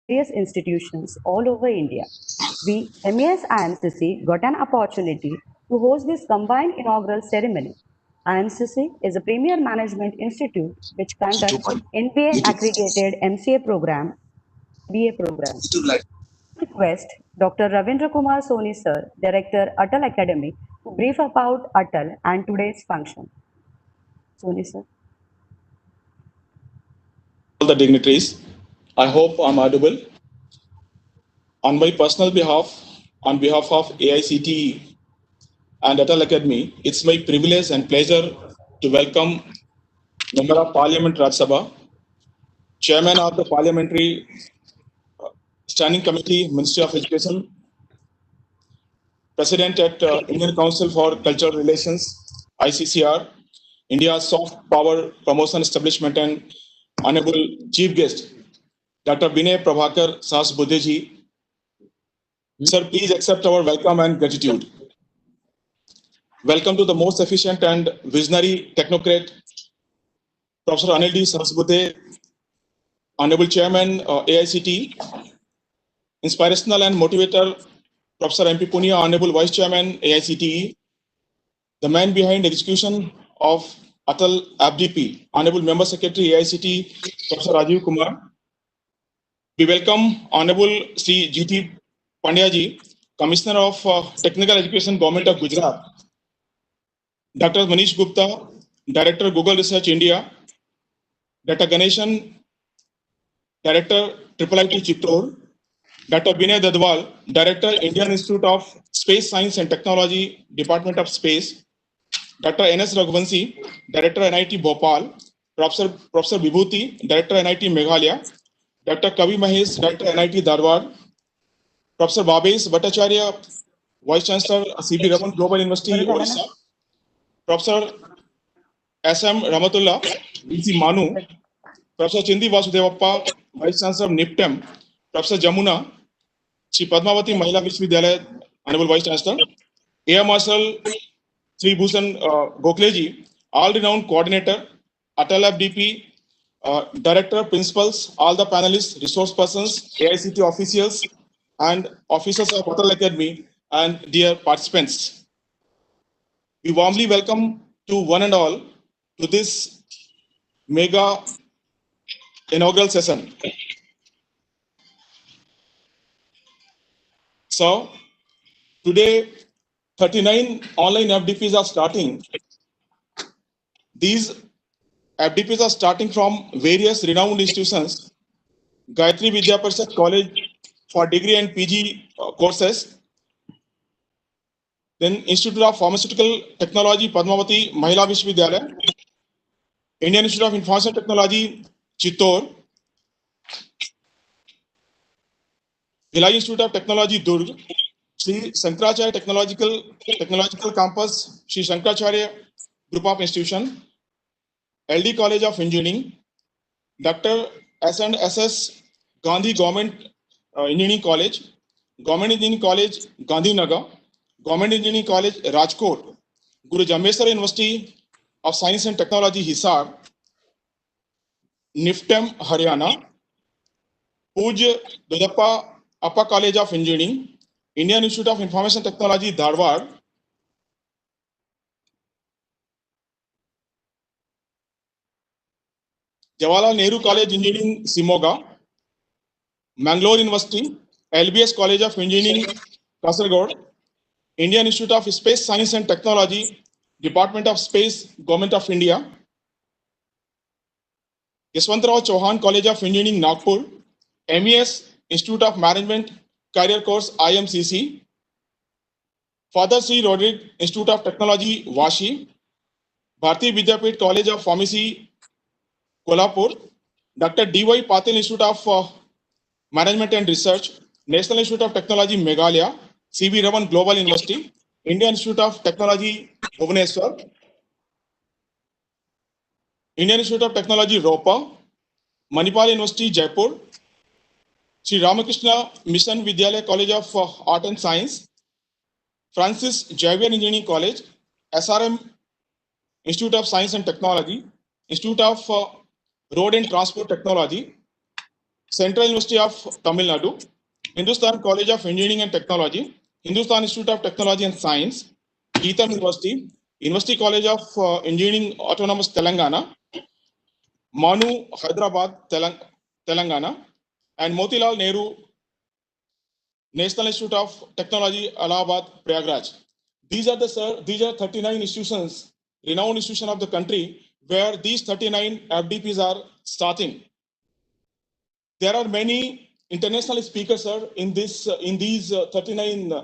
various institutions all over India. We, MES IMCC, got an opportunity to host this combined inaugural ceremony. IMCC is a premier management institute which conducts NBA accredited MCA program, BA programs. Request Dr. Ravindra Kumar Soni sir, Director ATAL Academy, to brief about ATAL and today's function. Soni sir. All the dignitaries, I hope I'm audible. On my personal behalf, on behalf of AICTE and ATAL Academy, it's my privilege and pleasure to welcome Member of Parliament Rajya Sabha, Chairman of the Parliamentary Standing Committee, Ministry of Education, President at Indian Council for Cultural Relations, ICCR, India's Soft Power Promotion Establishment, and Honorable Chief Guest, Dr. Vinay Prabhakar Sahas Buddheji. Sir, please accept our welcome and gratitude. Welcome to the most efficient and visionary technocrat, Professor Anil D. Saraswate, Honorable Chairman, AICT, inspirational and motivator, Professor M.P. Punia, Honorable Vice Chairman, AICTE, the man behind execution of ATAL FDP, Honorable Member Secretary, AICT, Professor Rajiv Kumar. We welcome Honorable Sri G.T. Pandyaji, Commissioner of Technical Education, Government of Gujarat, Dr. Manish Gupta, Director, Google Research India, Dr. Ganeshan, Director, IIIT Chittor, Dr. Vinay Dhardwal, Director, Indian Institute of Space Science and Technology, Department of Space, Dr. N.S. Raghuwanshi, Director, NIT Bhopal, Professor Vibhuti, Director, NIT Meghalaya, Dr. Kavi Mahesh, Director, NIT Dharwar, Professor Bhabesh Bhattacharya, Vice Chancellor, C.B. Raman Global University, Odisha, Professor S.M. Ramatullah, V.C. Manu, Professor Chindi Vasudevappa, Vice Chancellor of NIPTEM, Professor Jamuna, Sri Padmavati Mahila Vishwavidyalaya, Honorable Vice Chancellor, Air Marshal Sri Bhushan Gokhleji, all renowned coordinator, ATAL FDP, director, principals, all the panelists, resource persons, AICT officials, and officers of ATAL Academy, and dear participants. We warmly welcome to one and all to this mega inaugural session. So, today 39 online FDPs are starting. These FDPs are starting from various renowned institutions, Gayatri Vidya Parishad College for degree and PG courses, then Institute of Pharmaceutical Technology, Padmavati Mahila Vishwavidyalaya, Indian Institute of Information Technology, Chittor, Bhilai Institute of Technology, Durg, Sri Shankaracharya Technological Campus, Sri Shankaracharya Group of Institution, LD College of Engineering, Dr. S&SS Gandhi Government Engineering College, Government Engineering College, Gandhinagar, Government Engineering College, Rajkot, Guru Jambheswar University of Science and Technology, Hisar, NIFTEM, Haryana, Puj Dodappa Upper College of Engineering, Indian Institute of Information Technology, Dharwar, Jawaharlal Nehru College Engineering, Simoga, Mangalore University, LBS College of Engineering, Kasaragod, Indian Institute of Space Science and Technology, Department of Space, Government of India, Yashwantrao Chauhan College of Engineering, Nagpur, MES Institute of Management, Career Course, IMCC, Father Sri Roderick Institute of Technology, Vashi, Bharati Vidyapit College of Pharmacy, Kolhapur, Dr. D.Y. Patil Institute of Management and Research, National Institute of Technology, Meghalaya, C.V. Raman Global University, Indian Institute of Technology, Bhubaneswar, Indian Institute of Technology, Ropa, Manipal University, Jaipur, Sri Ramakrishna Mission Vidyalaya College of Art and Science, Francis Xavier Engineering College, SRM Institute of Science and Technology, Institute of Road and Transport Technology, Central University of Tamil Nadu, Hindustan College of Engineering and Technology, Hindustan Institute of Technology and Science, Geetham University, University College of Engineering Autonomous Telangana, Manu Hyderabad, Telangana, and Motilal Nehru National Institute of Technology, Allahabad, Prayagraj. These are 39 institutions, renowned institutions of the country, where these 39 FDPs are starting. There are many international speakers, sir, in these 39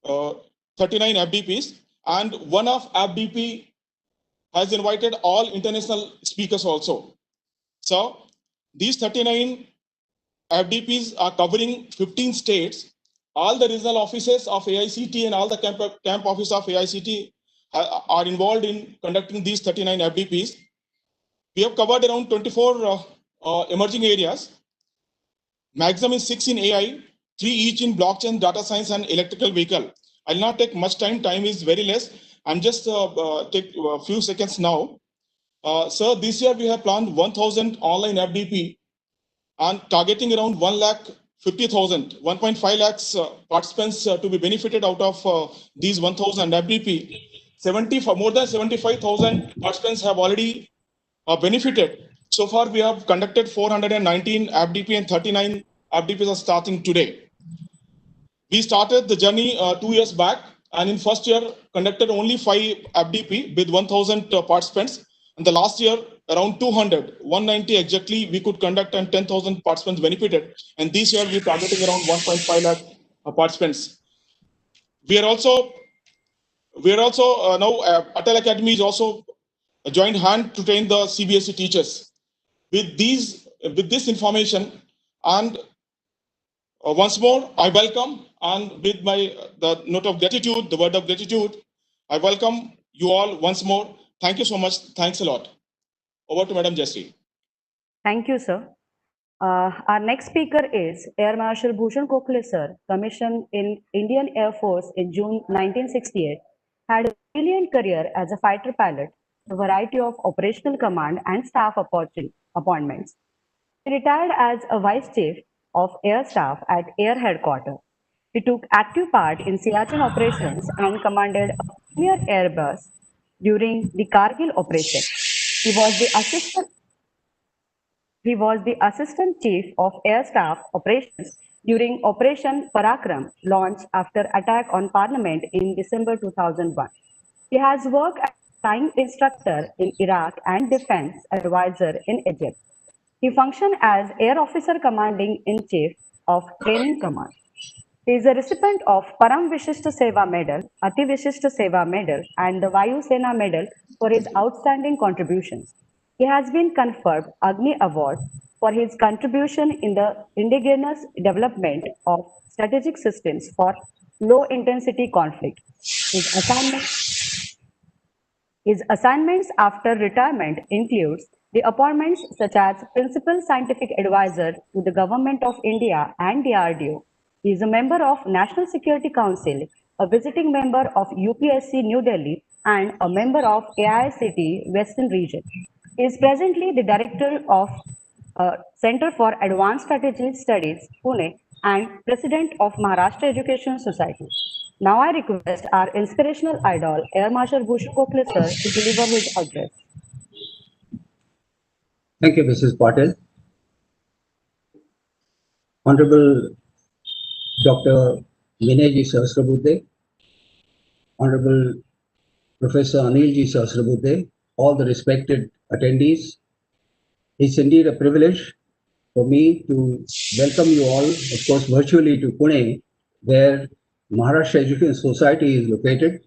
FDPs, and one of FDP has invited all international speakers also. So these 39 FDPs are covering 15 states. All the regional offices of AICT and all the camp office of AICT are involved in conducting these 39 FDPs. We have covered around 24 emerging areas. Maximum is 6 in AI, 3 each in blockchain, data science, and electrical vehicle. I'll not take much time. Time is very less. I'm just take a few seconds now. Sir, this year we have planned 1,000 online FDP and targeting around 1,50,000, 1.5 lakhs participants to be benefited out of these 1,000 FDP. More than 75,000 participants have already benefited. So far, we have conducted 419 FDP and 39 FDPs are starting today. We started the journey 2 years back, and in first year conducted only 5 FDP with 1,000 participants. And the last year, around 200, 190 exactly, we could conduct and 10,000 participants benefited. And this year, we're targeting around 1.5 lakh participants. We are also now ATAL Academy is also a joint hand to train the CBSE teachers. With this information, and once more, I welcome, and with the note of gratitude, the word of gratitude, I welcome you all once more. Thank you so much. Thanks a lot. Over to Madam Jasri. Thank you, sir. Our next speaker is Air Marshal Bhushan Gokhale, sir, commissioned in Indian Air Force in June 1968, had a brilliant career as a fighter pilot, a variety of operational command and staff appointments. He retired as a Vice Chief of Air Staff at Air Headquarters. He took active part in Siachen operations and commanded a premier Airbus during the Kargil operation. He was the Assistant Chief of Air Staff Operations during Operation Parakram, launched after attack on Parliament in December 2001. He has worked as a flying instructor in Iraq and defense advisor in Egypt. He functioned as Air Officer Commanding in Chief of Training Command. He is a recipient of Param Vishishta Seva Medal, Ati Vishishta Seva Medal, and the Vayu Sena Medal for his outstanding contributions. He has been conferred Agni Award for his contribution in the indigenous development of strategic systems for low-intensity conflict. His assignments after retirement includes the appointments such as Principal Scientific Advisor to the Government of India and DRDO. He is a member of National Security Council, a visiting member of UPSC New Delhi, and a member of AICT Western Region. He is presently the Director of Center for Advanced Strategy Studies, Pune, and President of Maharashtra Education Society. Now I request our inspirational idol, Air Marshal Bhushan Gokhale, sir, to deliver his address. Thank you, Mrs. Patel. Honorable Dr. Vinay Sahasrabudhe, Honorable Professor Anil Ji Sahasrabudhe, all the respected attendees. It's indeed a privilege for me to welcome you all, of course, virtually to Pune, where Maharashtra Education Society is located.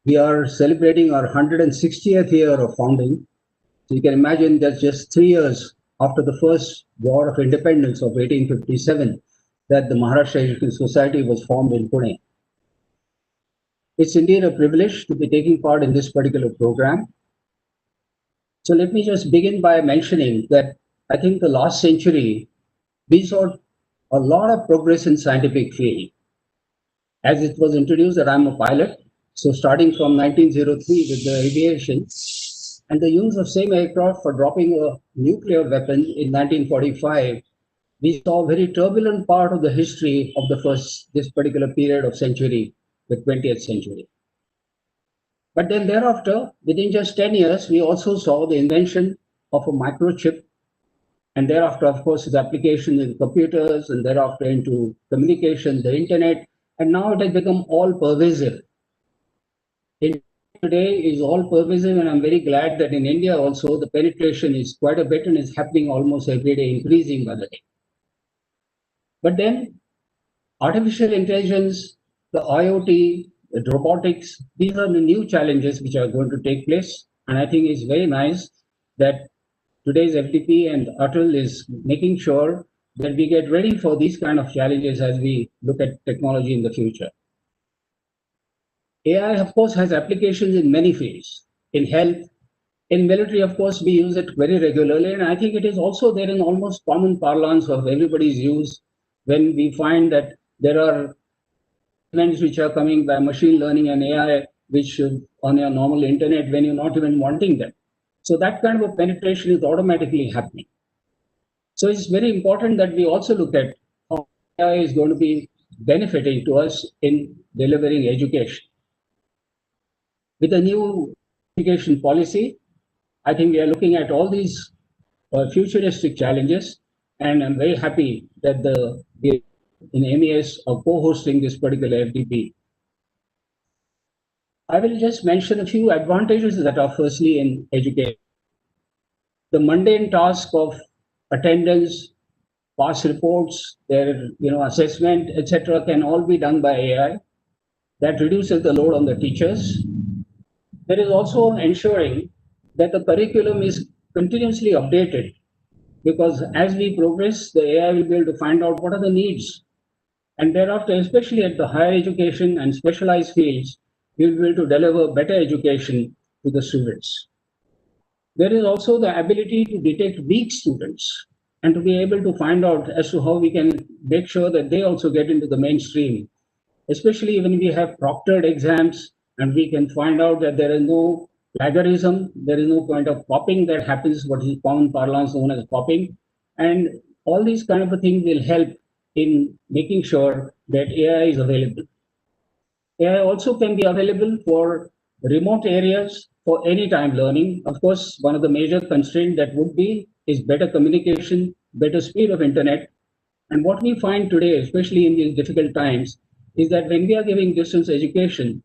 We are celebrating our 160th year of founding. So you can imagine that just 3 years after the first War of Independence of 1857, that the Maharashtra Education Society was formed in Pune. It's indeed a privilege to be taking part in this particular program. So let me just begin by mentioning that I think the last century, we saw a lot of progress in scientific field. As it was introduced that I'm a pilot, so starting from 1903 with the aviation, and the use of same aircraft for dropping a nuclear weapon in 1945 we saw a very turbulent part of the history of this particular period of century, the 20th century. But then thereafter, within just 10 years, we also saw the invention of a microchip, and thereafter, of course, its application in computers, and thereafter into communication, the internet, and now it has become all pervasive. In today is all pervasive, and I'm very glad that in India also the penetration is quite a bit and is happening almost every day, increasing by the day. But then artificial intelligence, the IoT, the robotics, these are the new challenges which are going to take place. And I think it's very nice that today's FDP and ATAL is making sure that we get ready for these kind of challenges as we look at technology in the future. AI, of course, has applications in many fields. In health, in military, of course, we use it very regularly. And I think it is also there in almost common parlance of everybody's use when we find that there are events which are coming by machine learning and AI, which on your normal internet when you're not even wanting them. So that kind of a penetration is automatically happening. So it's very important that we also look at how AI is going to be benefiting to us in delivering education. With the new education policy, I think we are looking at all these futuristic challenges, and I'm very happy that the in MES are co-hosting this particular FDP. I will just mention a few advantages that are firstly in education. The mundane task of attendance, pass reports, their assessment, etc., can all be done by AI. That reduces the load on the teachers. There is also ensuring that the curriculum is continuously updated, because as we progress, the AI will be able to find out what are the needs. And thereafter, especially at the higher education and specialized fields, we will be able to deliver better education to the students. There is also the ability to detect weak students and to be able to find out as to how we can make sure that they also get into the mainstream, especially when we have proctored exams and we can find out that there is no plagiarism, there is no kind of copying that happens, what is common parlance known as copying. And all these kind of things will help in making sure that AI is available. AI also can be available for remote areas for anytime learning. Of course, one of the major constraints that would be is better communication, better speed of internet. And what we find today, especially in these difficult times, is that when we are giving distance education,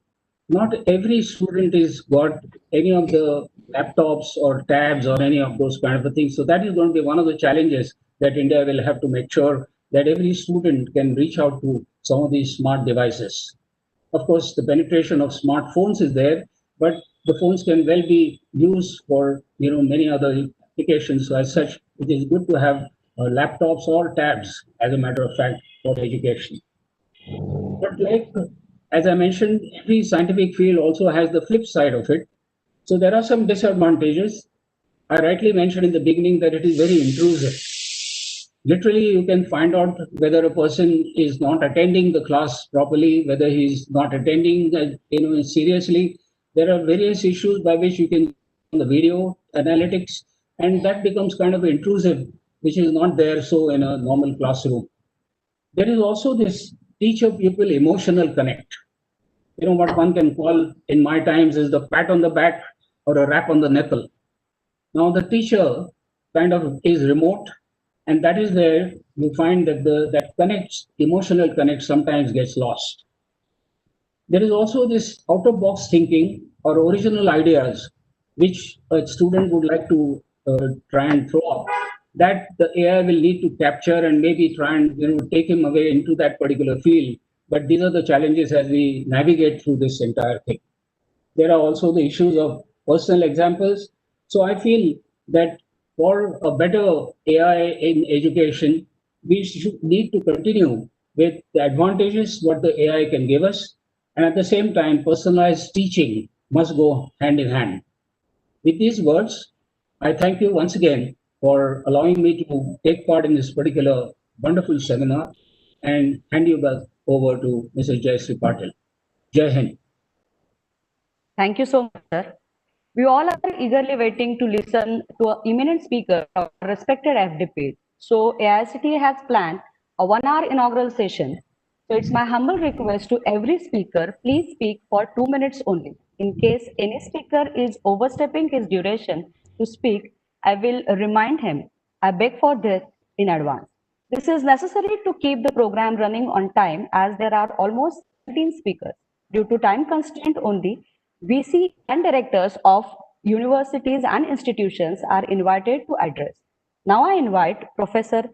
not every student is got any of the laptops or tabs or any of those kind of things. So that is going to be one of the challenges that India will have to make sure that every student can reach out to some of these smart devices. Of course, the penetration of smartphones is there, but the phones can well be used for many other applications. So as such, it is good to have laptops or tabs, as a matter of fact, for education. But like as I mentioned, every scientific field also has the flip side of it. So there are some disadvantages. I rightly mentioned in the beginning that it is very intrusive. Literally, you can find out whether a person is not attending the class properly, whether he's not attending, seriously. There are various issues by which you can on the video analytics, and that becomes kind of intrusive, which is not there so in a normal classroom. There is also this teacher-pupil emotional connect. What one can call in my times is the pat on the back or a rap on the nipple. Now the teacher kind of is remote, and that is where you find that that connects, emotional connect sometimes gets lost. There is also this out of box thinking or original ideas which a student would like to try and throw up, that the AI will need to capture and maybe try and take him away into that particular field. But these are the challenges as we navigate through this entire thing. There are also the issues of personal examples. So I feel that for a better AI in education, we should need to continue with the advantages what the AI can give us. And at the same time, personalized teaching must go hand in hand. With these words, I thank you once again for allowing me to take part in this particular wonderful seminar and hand you back over to Mrs. Jayasri Patil. Jai Hind. Thank you so much, sir. We all are eagerly waiting to listen to an eminent speaker, our respected FDP. So AICT has planned a 1-hour inaugural session. So it's my humble request to every speaker, please speak for 2 minutes only. In case any speaker is overstepping his duration to speak, I will remind him. I beg for this in advance. This is necessary to keep the program running on time as there are almost 17 speakers. Due to time constraint only, VC and directors of universities and institutions are invited to address. Now I invite Professor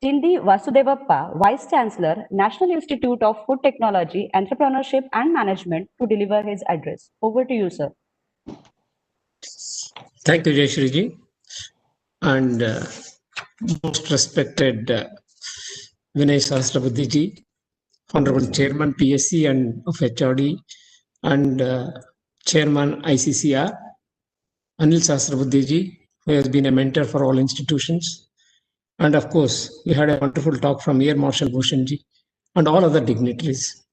Chindi Vasudevappa, Vice Chancellor, National Institute of Food Technology, Entrepreneurship and Management to deliver his address. Over to you, sir. Thank you, Jayashriji. And most respected Vinay Sahasrabuddhiji, Honorable Chairman PSC and of HRD, and Chairman ICCR, Anil Sahasrabuddhiji, who has been a mentor for all institutions. And of course, we had a wonderful talk from Air Marshal Bhushanji and all other dignitaries.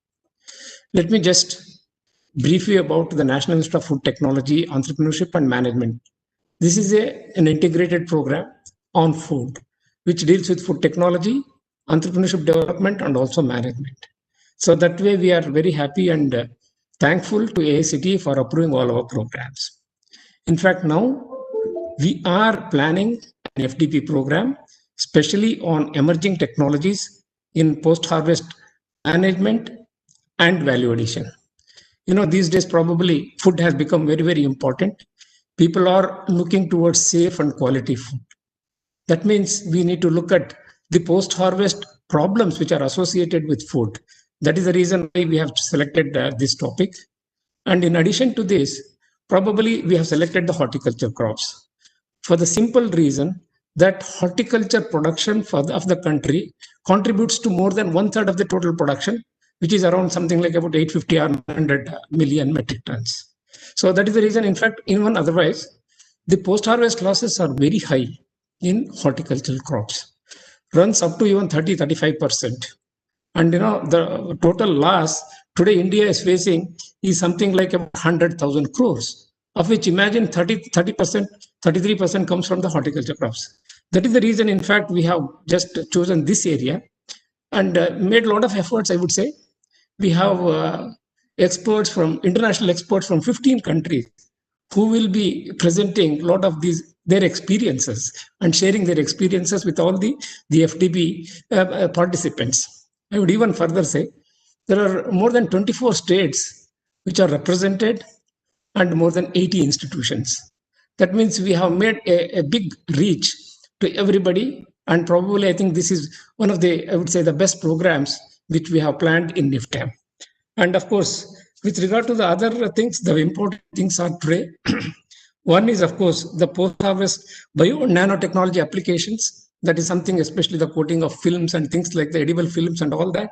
Let me just brief you about the National Institute of Food Technology, Entrepreneurship and Management. This is an integrated program on food, which deals with food technology, entrepreneurship development, and also management. So that way, we are very happy and thankful to AICTE for approving all our programs. In fact, now we are planning an FDP program, especially on emerging technologies in post-harvest management and value addition. You know, these days probably food has become very, very important. People are looking towards safe and quality food. That means we need to look at the post-harvest problems which are associated with food. That is the reason why we have selected this topic. And in addition to this, probably we have selected the horticulture crops for the simple reason that horticulture production of the country contributes to more than 1/3 of the total production, which is around something like about 850 or 900 million metric tons. So that is the reason, in fact, even otherwise, the post-harvest losses are very high in horticultural crops, runs up to even 30-35%. And you know, the total loss today India is facing is something like about 100,000 crores, of which imagine 30%, 33% comes from the horticulture crops. That is the reason, in fact, we have just chosen this area and made a lot of efforts, I would say. We have experts from international experts from 15 countries who will be presenting a lot of their experiences and sharing their experiences with all the FDP participants. I would even further say there are more than 24 states which are represented and more than 80 institutions. That means we have made a big reach to everybody, and probably I think this is one of the, I would say, the best programs which we have planned in NIFTAM. And of course, with regard to the other things, the important things are today. One is, of course, the post-harvest bio nanotechnology applications. That is something, especially the coating of films and things like the edible films and all that.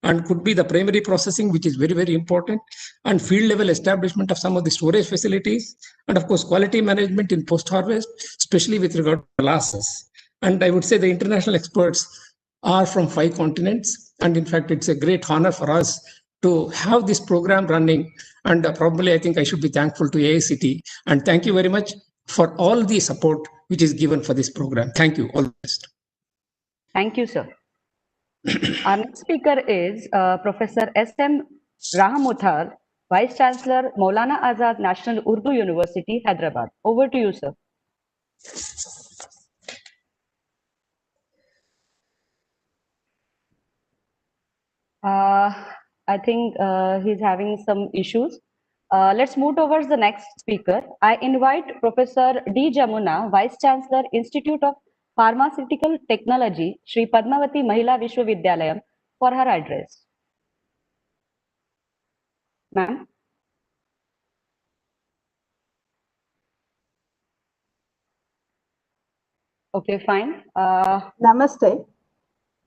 And could be the primary processing, which is very, very important. And field level establishment of some of the storage facilities. And of course, quality management in post-harvest, especially with regard to molasses. And I would say the international experts are from 5 continents. And in fact, it's a great honor for us to have this program running. And probably I think I should be thankful to AICTE. And thank you very much for all the support which is given for this program. Thank you. All the best. Thank you, sir. Our next speaker is Professor S.M. Rahamuthar, Vice Chancellor, Maulana Azad National Urdu University, Hyderabad. Over to you, sir. I think he's having some issues. Let's move towards the next speaker. I invite Professor D. Jamuna, Vice Chancellor, Institute of Pharmaceutical Technology, Shri Padmavati Mahila Vishwavidyalayam, for her address. Ma'am. Okay, fine. Namaste.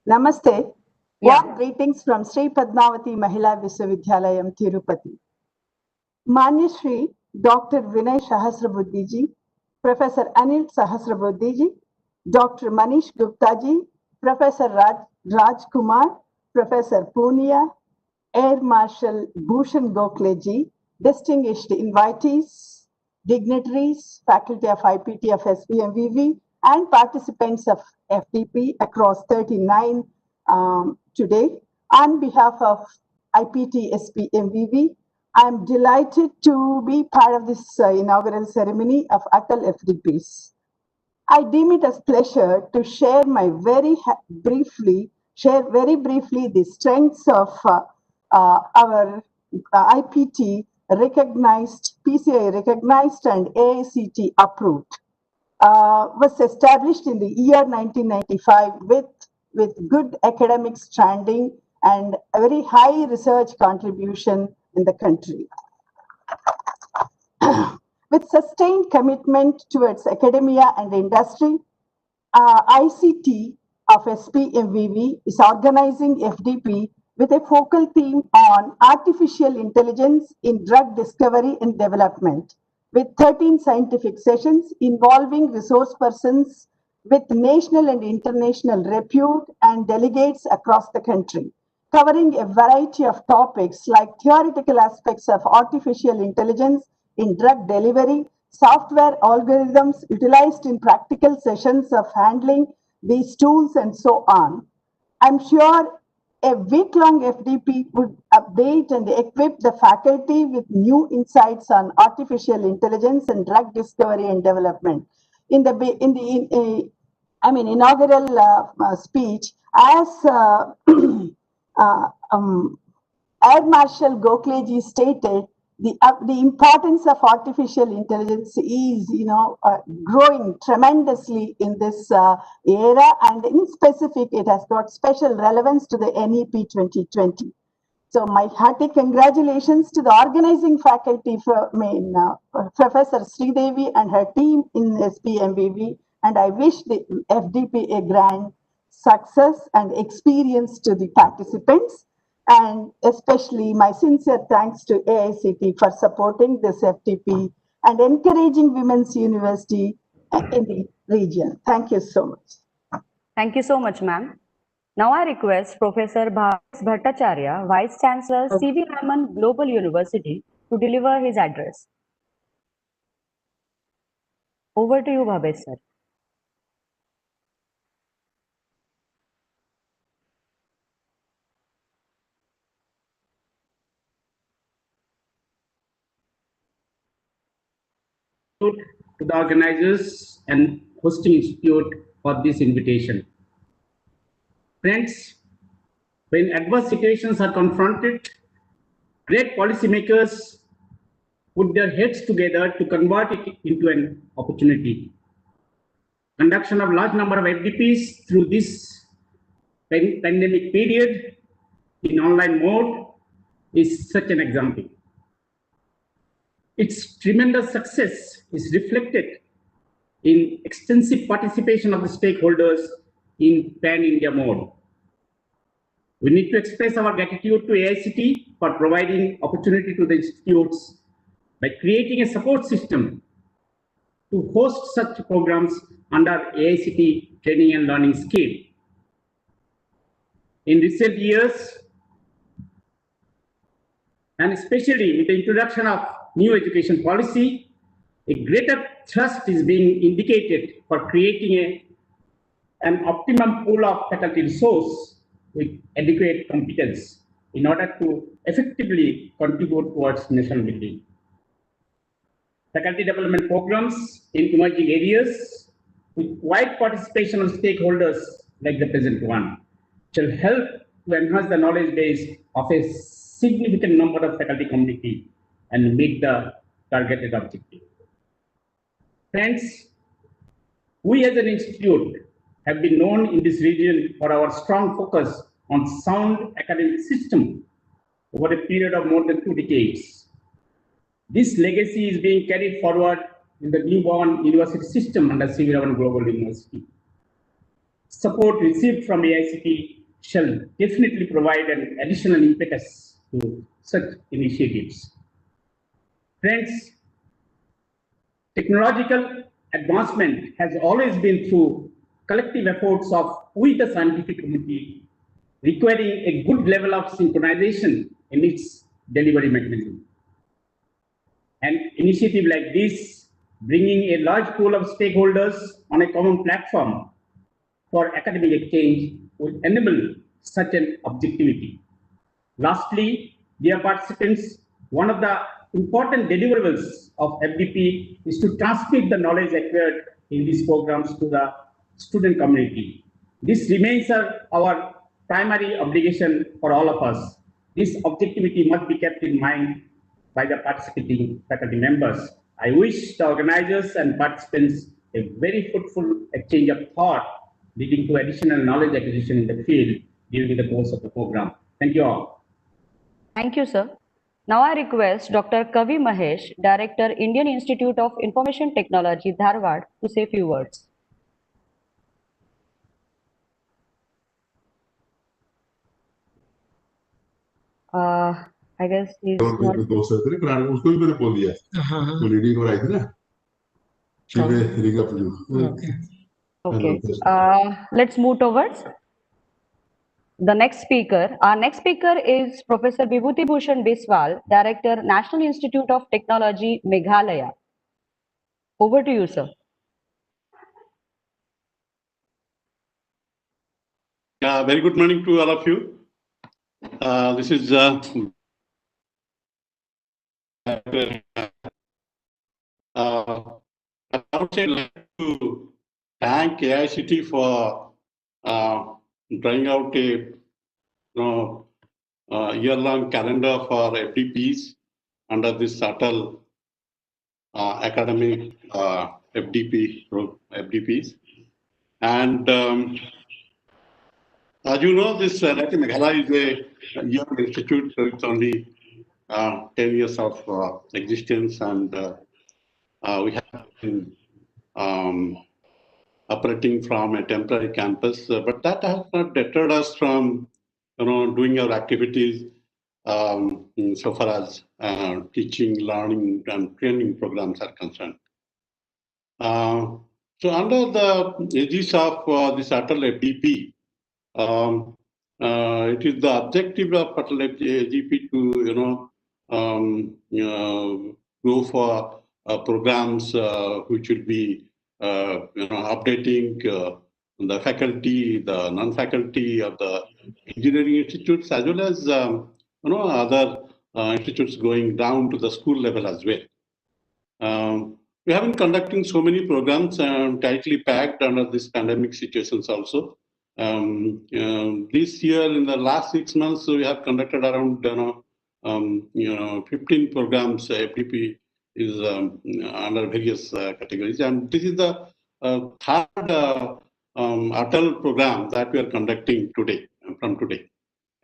Namaste. Yeah. Warm greetings from Sri Padmavati Mahila Vishwavidyalayam, Tirupati. Manya Shri Dr. Vinay Sahasrabuddhiji, Professor Anil Sahasrabuddhiji, Dr. Manish Gupta ji, Professor Raj Kumar, Professor Punia, Air Marshal Bhushan Gokhale ji, distinguished invitees, dignitaries, faculty of IPT of SBMVV, and participants of FDP across 39 today. On behalf of IPT SPMVV, I am delighted to be part of this inaugural ceremony of ATAL FDPs. I deem it as pleasure to share very briefly the strengths of our IPT recognized, PCI recognized and AICT approved. Was established in the year 1995 with good academic standing and a very high research contribution in the country. With sustained commitment towards academia and industry, ICT of SPMVV is organizing FDP with a focal theme on artificial intelligence in drug discovery and development, with 13 scientific sessions involving resource persons with national and international repute and delegates across the country, covering a variety of topics like theoretical aspects of artificial intelligence in drug delivery, software algorithms utilized in practical sessions of handling these tools, and so on. I'm sure a week-long FDP would update and equip the faculty with new insights on artificial intelligence and drug discovery and development. In the inaugural speech, as Air Marshal Gokhaleji stated, the importance of artificial intelligence is, growing tremendously in this era, and in specific, it has got special relevance to the NEP 2020. So my hearty congratulations to the organizing faculty, Professor Sridevi and her team in SPMVV, and I wish the FDP a grand success and experience to the participants. And especially my sincere thanks to AICT for supporting this FDP and encouraging Women's University in the region. Thank you so much. Thank you so much, ma'am. Now I request Professor Bhavesh Bhattacharya, Vice Chancellor, C.V. Raman Global University, to deliver his address. Over to you, Bhavesh, sir. To the organizers and hosting institute for this invitation. Friends, when adverse situations are confronted, great policymakers put their heads together to convert it into an opportunity. Conduction of large number of FDPs through this pandemic period in online mode is such an example. Its tremendous success is reflected in extensive participation of the stakeholders in pan-India mode. We need to express our gratitude to AICT for providing opportunity to the institutes by creating a support system to host such programs under AICT training and learning scheme. In recent years, and especially with the introduction of new education policy, a greater thrust is being indicated for creating an optimum pool of faculty resource with adequate competence in order to effectively contribute towards national building. Faculty development programs in emerging areas with wide participation of stakeholders like the present one shall help to enhance the knowledge base of a significant number of faculty community and meet the targeted objective. Friends, we as an institute have been known in this region for our strong focus on sound academic system over a period of more than 2 decades. This legacy is being carried forward in the newborn university system under C.V. Raman Global University. Support received from AICT shall definitely provide an additional impetus to such initiatives. Friends, technological advancement has always been through collective efforts of we the scientific community, requiring a good level of synchronization in its delivery mechanism. An initiative like this, bringing a large pool of stakeholders on a common platform, for academic exchange will enable such an objectivity. Lastly, dear participants, one of the important deliverables of FDP is to transmit the knowledge acquired in these programs to the student community. This remains our primary obligation for all of us. This objectivity must be kept in mind by the participating faculty members. I wish the organizers and participants a very fruitful exchange of thought leading to additional knowledge acquisition in the field during the course of the program. Thank you all. Thank you, sir. Now I request Dr. Kavi Mahesh, Director, Indian Institute of Information Technology, Dharwar, to say a few words. I guess he's not... उसको भी मैंने बोल दिया तो leading हो रही थी ना Okay. Let's move towards the next speaker. Our next speaker is Professor Vibhuti Bhushan Biswal, Director, National Institute of Technology, Meghalaya. Over to you, sir. Very good morning to all of you. This is I would say like to thank AICT for drawing out a year-long calendar for FDPs under this ATAL academic FDPs. And as you know, this Meghalaya is a young institute, so it's only 10 years of existence, and we have been operating from a temporary campus, but that has not deterred us from doing our activities so far as teaching, learning, and training programs are concerned. So under the aegis of this ATAL FDP, it is the objective of ATAL FDP to go for programs which will be updating the faculty, the non-faculty of the engineering institutes, as well as other institutes going down to the school level as well. We have been conducting so many programs tightly packed under this pandemic situations also. This year, in the last 6 months, we have conducted around 15 programs. FDP is under various categories, and this is the third ATAL program that we are conducting today,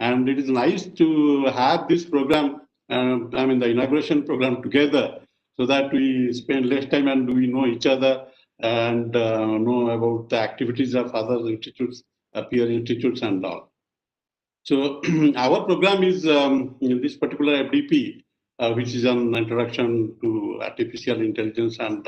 and it is nice to have this program, the inauguration program together, so that we spend less time and we know each other and know about the activities of other institutes, peer institutes and all. So our program is in this particular FDP, which is an introduction to artificial intelligence and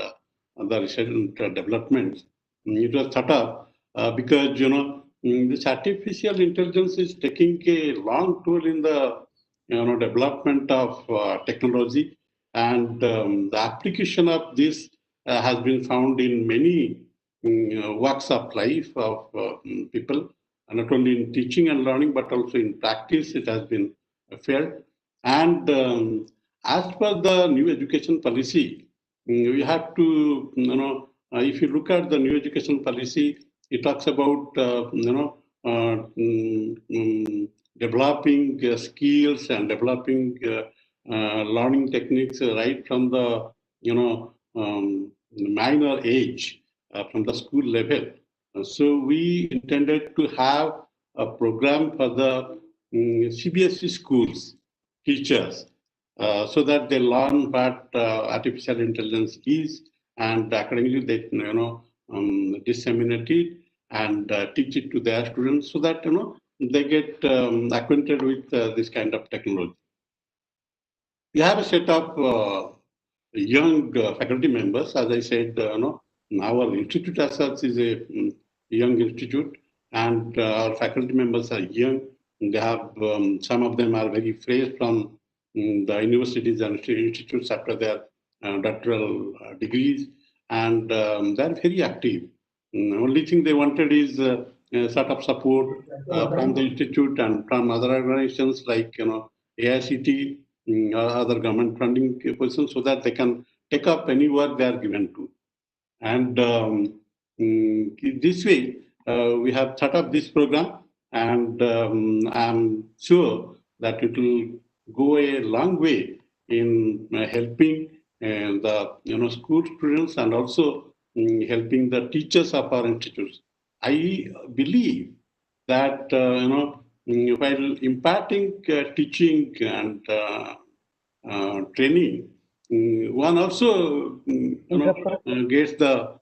the research and development. It was thought of because this artificial intelligence is taking a long toll in the development of technology, and the application of this has been found in many walks of life of people, not only in teaching and learning, but also in practice. It has been felt. And as per the new education policy, we have to, if you look at the new education policy, it talks about, developing skills and developing learning techniques right from the, minor age, from the school level. So we intended to have a program for the CBSE schools teachers, so that they learn what artificial intelligence is, and accordingly they disseminate it and teach it to their students, so that they get acquainted with this kind of technology. We have a set of young faculty members. As I said, our institute as such is a young institute, and our faculty members are young. They have some of them are very fresh from the universities and institutes after their doctoral degrees, and they're very active. Only thing they wanted is sort of support from the institute and from other organizations like AICT, other government funding positions, so that they can take up any work they are given to. And this way, we have set up this program, and I'm sure that it will go a long way in helping the school students and also helping the teachers of our institutes. I believe that while imparting teaching and training, one also gets the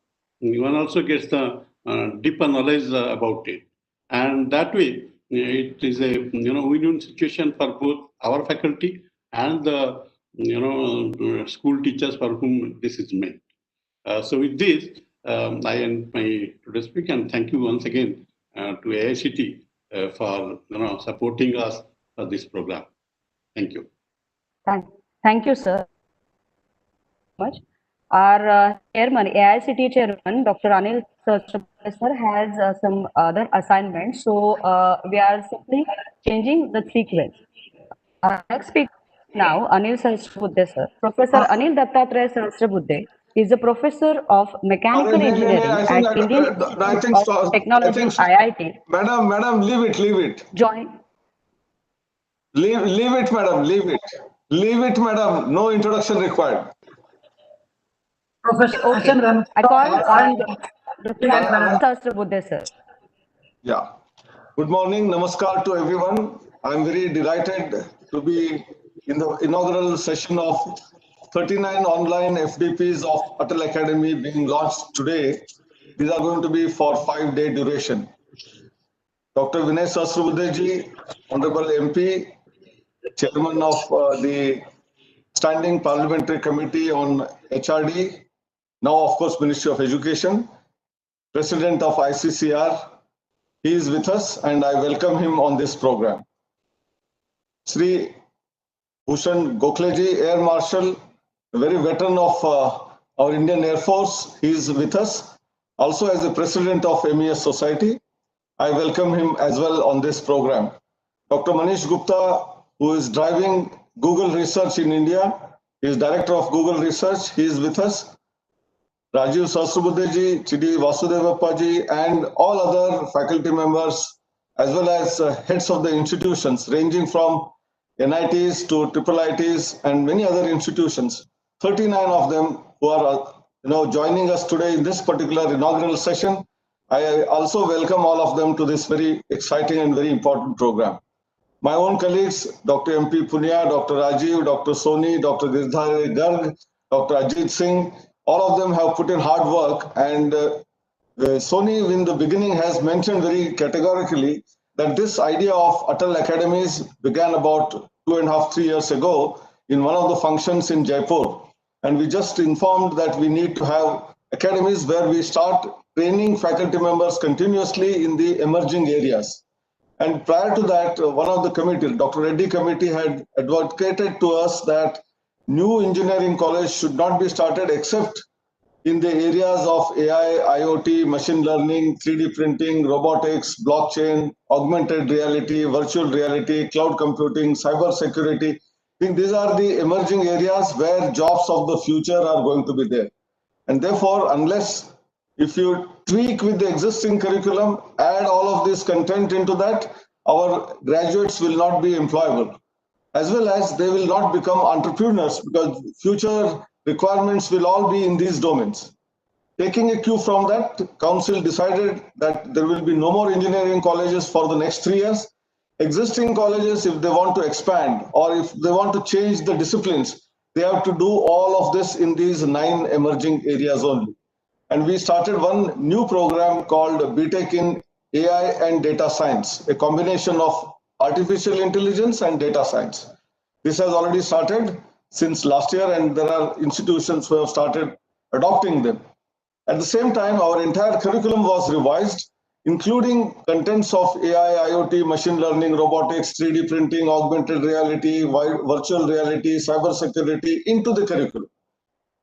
deeper knowledge about it, and that way it is a win-win situation for both our faculty and the school teachers for whom this is meant. So with this, I end my today's speak, and thank you once again to AICT for supporting us for this program. Thank you. Thank you, sir. Much. Our chairman, AICT chairman, Dr. Anil Sir has some other assignments, so we are simply changing the sequence. Our next speaker now, Anil Sahasrabudhe sir. Professor Anil Dattatreya Sahasrabudhe is a professor of mechanical engineering at Indian Institute of Technology, IIT. Madam, leave it. Leave it, madam, leave it, madam. No introduction required. Professor, okay. I call on Dr. Sahasrabudhe sir. Yeah. Good morning, namaskar to everyone. I'm very delighted to be in the inaugural session of 39 online FDPs of ATAL Academy being launched today. These are going to be for 5-day duration. Dr. Vinay Sahasrabudhe ji, Honorable MP, Chairman of the Standing Parliamentary Committee on HRD, now of course Ministry of Education, President of ICCR, he is with us and I welcome him on this program. Sri Bhushan Gokhleji, Air Marshal, a very veteran of our Indian Air Force, he is with us. Also as the President of MES Society, I welcome him as well on this program. Dr. Manish Gupta, who is driving Google Research in India, he is Director of Google Research, he is with us. Rajiv Sahasrabudhe ji, Chidi Vasudevappa ji, and all other faculty members, as well as heads of the institutions, ranging from NITs to IIITs and many other institutions. 39 of them who are joining us today in this particular inaugural session. I also welcome all of them to this very exciting and very important program. My own colleagues, Dr. MP Punia, Dr. Rajiv, Dr. Soni, Dr. Girdhar Garg, Dr. Ajit Singh, all of them have put in hard work, and Soni in the beginning has mentioned very categorically that this idea of ATAL Academies began about 2.5-3 years ago in one of the functions in Jaipur. And we just informed that we need to have academies where we start training faculty members continuously in the emerging areas. And prior to that, one of the committee, Dr. Reddy committee, had advocated to us that new engineering college should not be started except in the areas of AI, IoT, machine learning, 3D printing, robotics, blockchain, augmented reality, virtual reality, cloud computing, cyber security. I think these are the emerging areas where jobs of the future are going to be there. And therefore, unless if you tweak with the existing curriculum, add all of this content into that, our graduates will not be employable, as well as they will not become entrepreneurs, because future requirements will all be in these domains. Taking a cue from that, Council decided that there will be no more engineering colleges for the next 3 years. Existing colleges, if they want to expand or if they want to change the disciplines, they have to do all of this in these 9 emerging areas only. And we started one new program called BTech in AI and Data Science, a combination of artificial intelligence and data science. This has already started since last year, and there are institutions who have started adopting them. At the same time, our entire curriculum was revised, including contents of AI, IoT, machine learning, robotics, 3D printing, augmented reality, virtual reality, cyber security into the curriculum.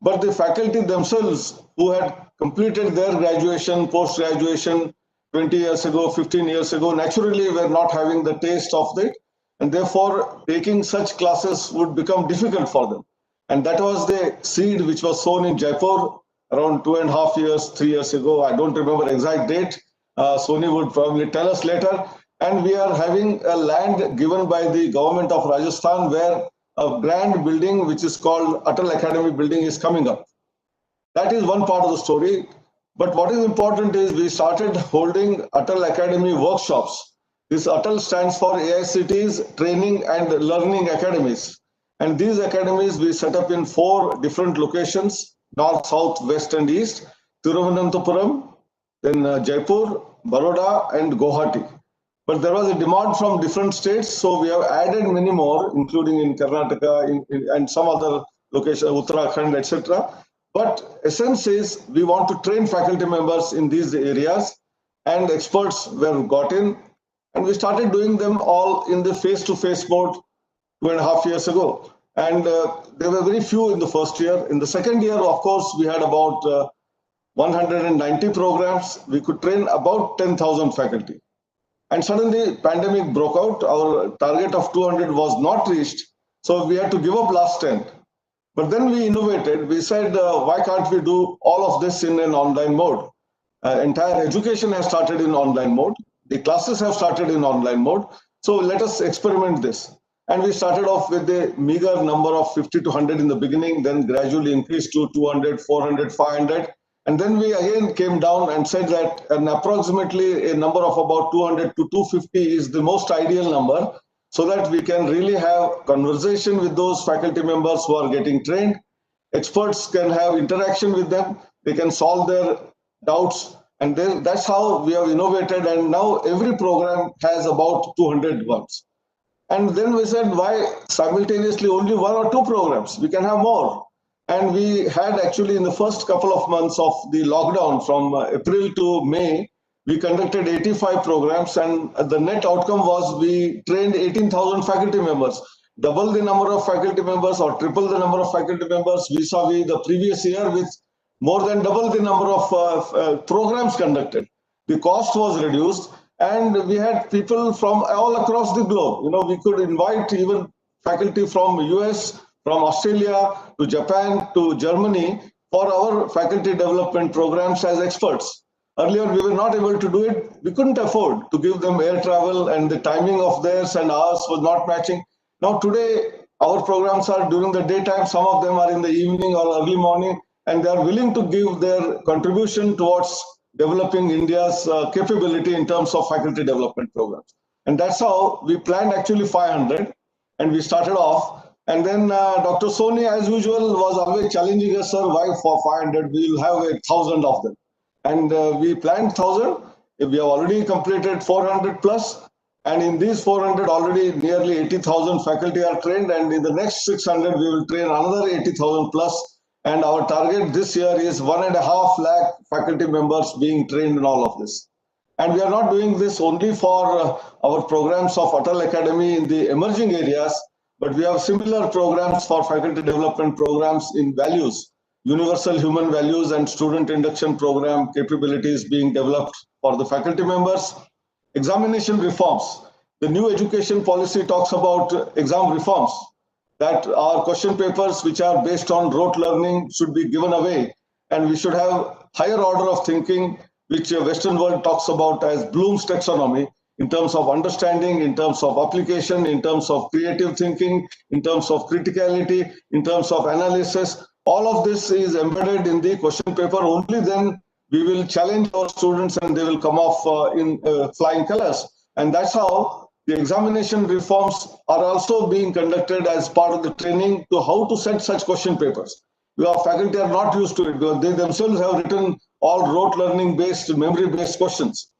But the faculty themselves, who had completed their graduation, post-graduation 20 years ago, 15 years ago, naturally were not having the taste of it, and therefore taking such classes would become difficult for them. And that was the seed which was sown in Jaipur around 2.5 years, 3 years ago. I don't remember exact date. Sony would probably tell us later. And we are having a land given by the government of Rajasthan where a grand building which is called ATAL Academy building is coming up. That is one part of the story. But what is important is we started holding ATAL Academy workshops. This ATAL stands for AICT's Training and Learning Academies. And these academies we set up in 4 different locations, north, south, west, and east, Thiruvananthapuram, then Jaipur, Baroda, and Guwahati. But there was a demand from different states, so we have added many more, including in Karnataka and some other locations, Uttarakhand, etc. But essence is we want to train faculty members in these areas, and experts were got in, and we started doing them all in the face-to-face mode 2.5 years ago. And there were very few in the first year. In the second year, of course, we had about 190 programs. We could train about 10,000 faculty. And suddenly pandemic broke out. Our target of 200 was not reached. So we had to give up last 10. But then we innovated. We said, why can't we do all of this in an online mode? Entire education has started in online mode. The classes have started in online mode. So let us experiment this. And we started off with a meager number of 50 to 100 in the beginning, then gradually increased to 200, 400, 500. And then we again came down and said that approximately a number of about 200 to 250 is the most ideal number, so that we can really have conversation with those faculty members who are getting trained. Experts can have interaction with them. They can solve their doubts. And then that's how we have innovated. And now every program has about 200 ones. And then we said, why simultaneously only 1 or 2 programs? We can have more. And we had actually in the first couple of months of the lockdown from April to May, we conducted 85 programs, and the net outcome was we trained 18,000 faculty members, double the number of faculty members or triple the number of faculty members vis-a-vis the previous year, with more than double the number of programs conducted. The cost was reduced, and we had people from all across the globe. You know, we could invite even faculty from US, from Australia to Japan to Germany for our faculty development programs as experts. Earlier, we were not able to do it. We couldn't afford to give them air travel, and the timing of theirs and ours was not matching. Now today, our programs are during the daytime. Some of them are in the evening or early morning, and they are willing to give their contribution towards developing India's capability in terms of faculty development programs. And that's how we planned actually 500, and we started off. And then Dr. Soni, as usual, was always challenging us, sir, why for 500? We will have 1,000 of them. And we planned 1,000. We have already completed 400 plus. And in these 400, already nearly 80,000 faculty are trained. And in the next 600, we will train another 80,000 plus. And our target this year is 1.5 lakh faculty members being trained in all of this. And we are not doing this only for our programs of ATAL Academy in the emerging areas, but we have similar programs for faculty development programs in values, universal human values and student induction program capabilities being developed for the faculty members. Examination reforms. The new education policy talks about exam reforms, that our question papers which are based on rote learning should be given away, and we should have higher order of thinking, which Western world talks about as Bloom's taxonomy, in terms of understanding, in terms of application, in terms of creative thinking, in terms of criticality, in terms of analysis. All of this is embedded in the question paper. Only then we will challenge our students and they will come off in flying colors. And that's how the examination reforms are also being conducted as part of the training to how to set such question papers. Our faculty are not used to it because they themselves have written all rote learning based, memory based questions.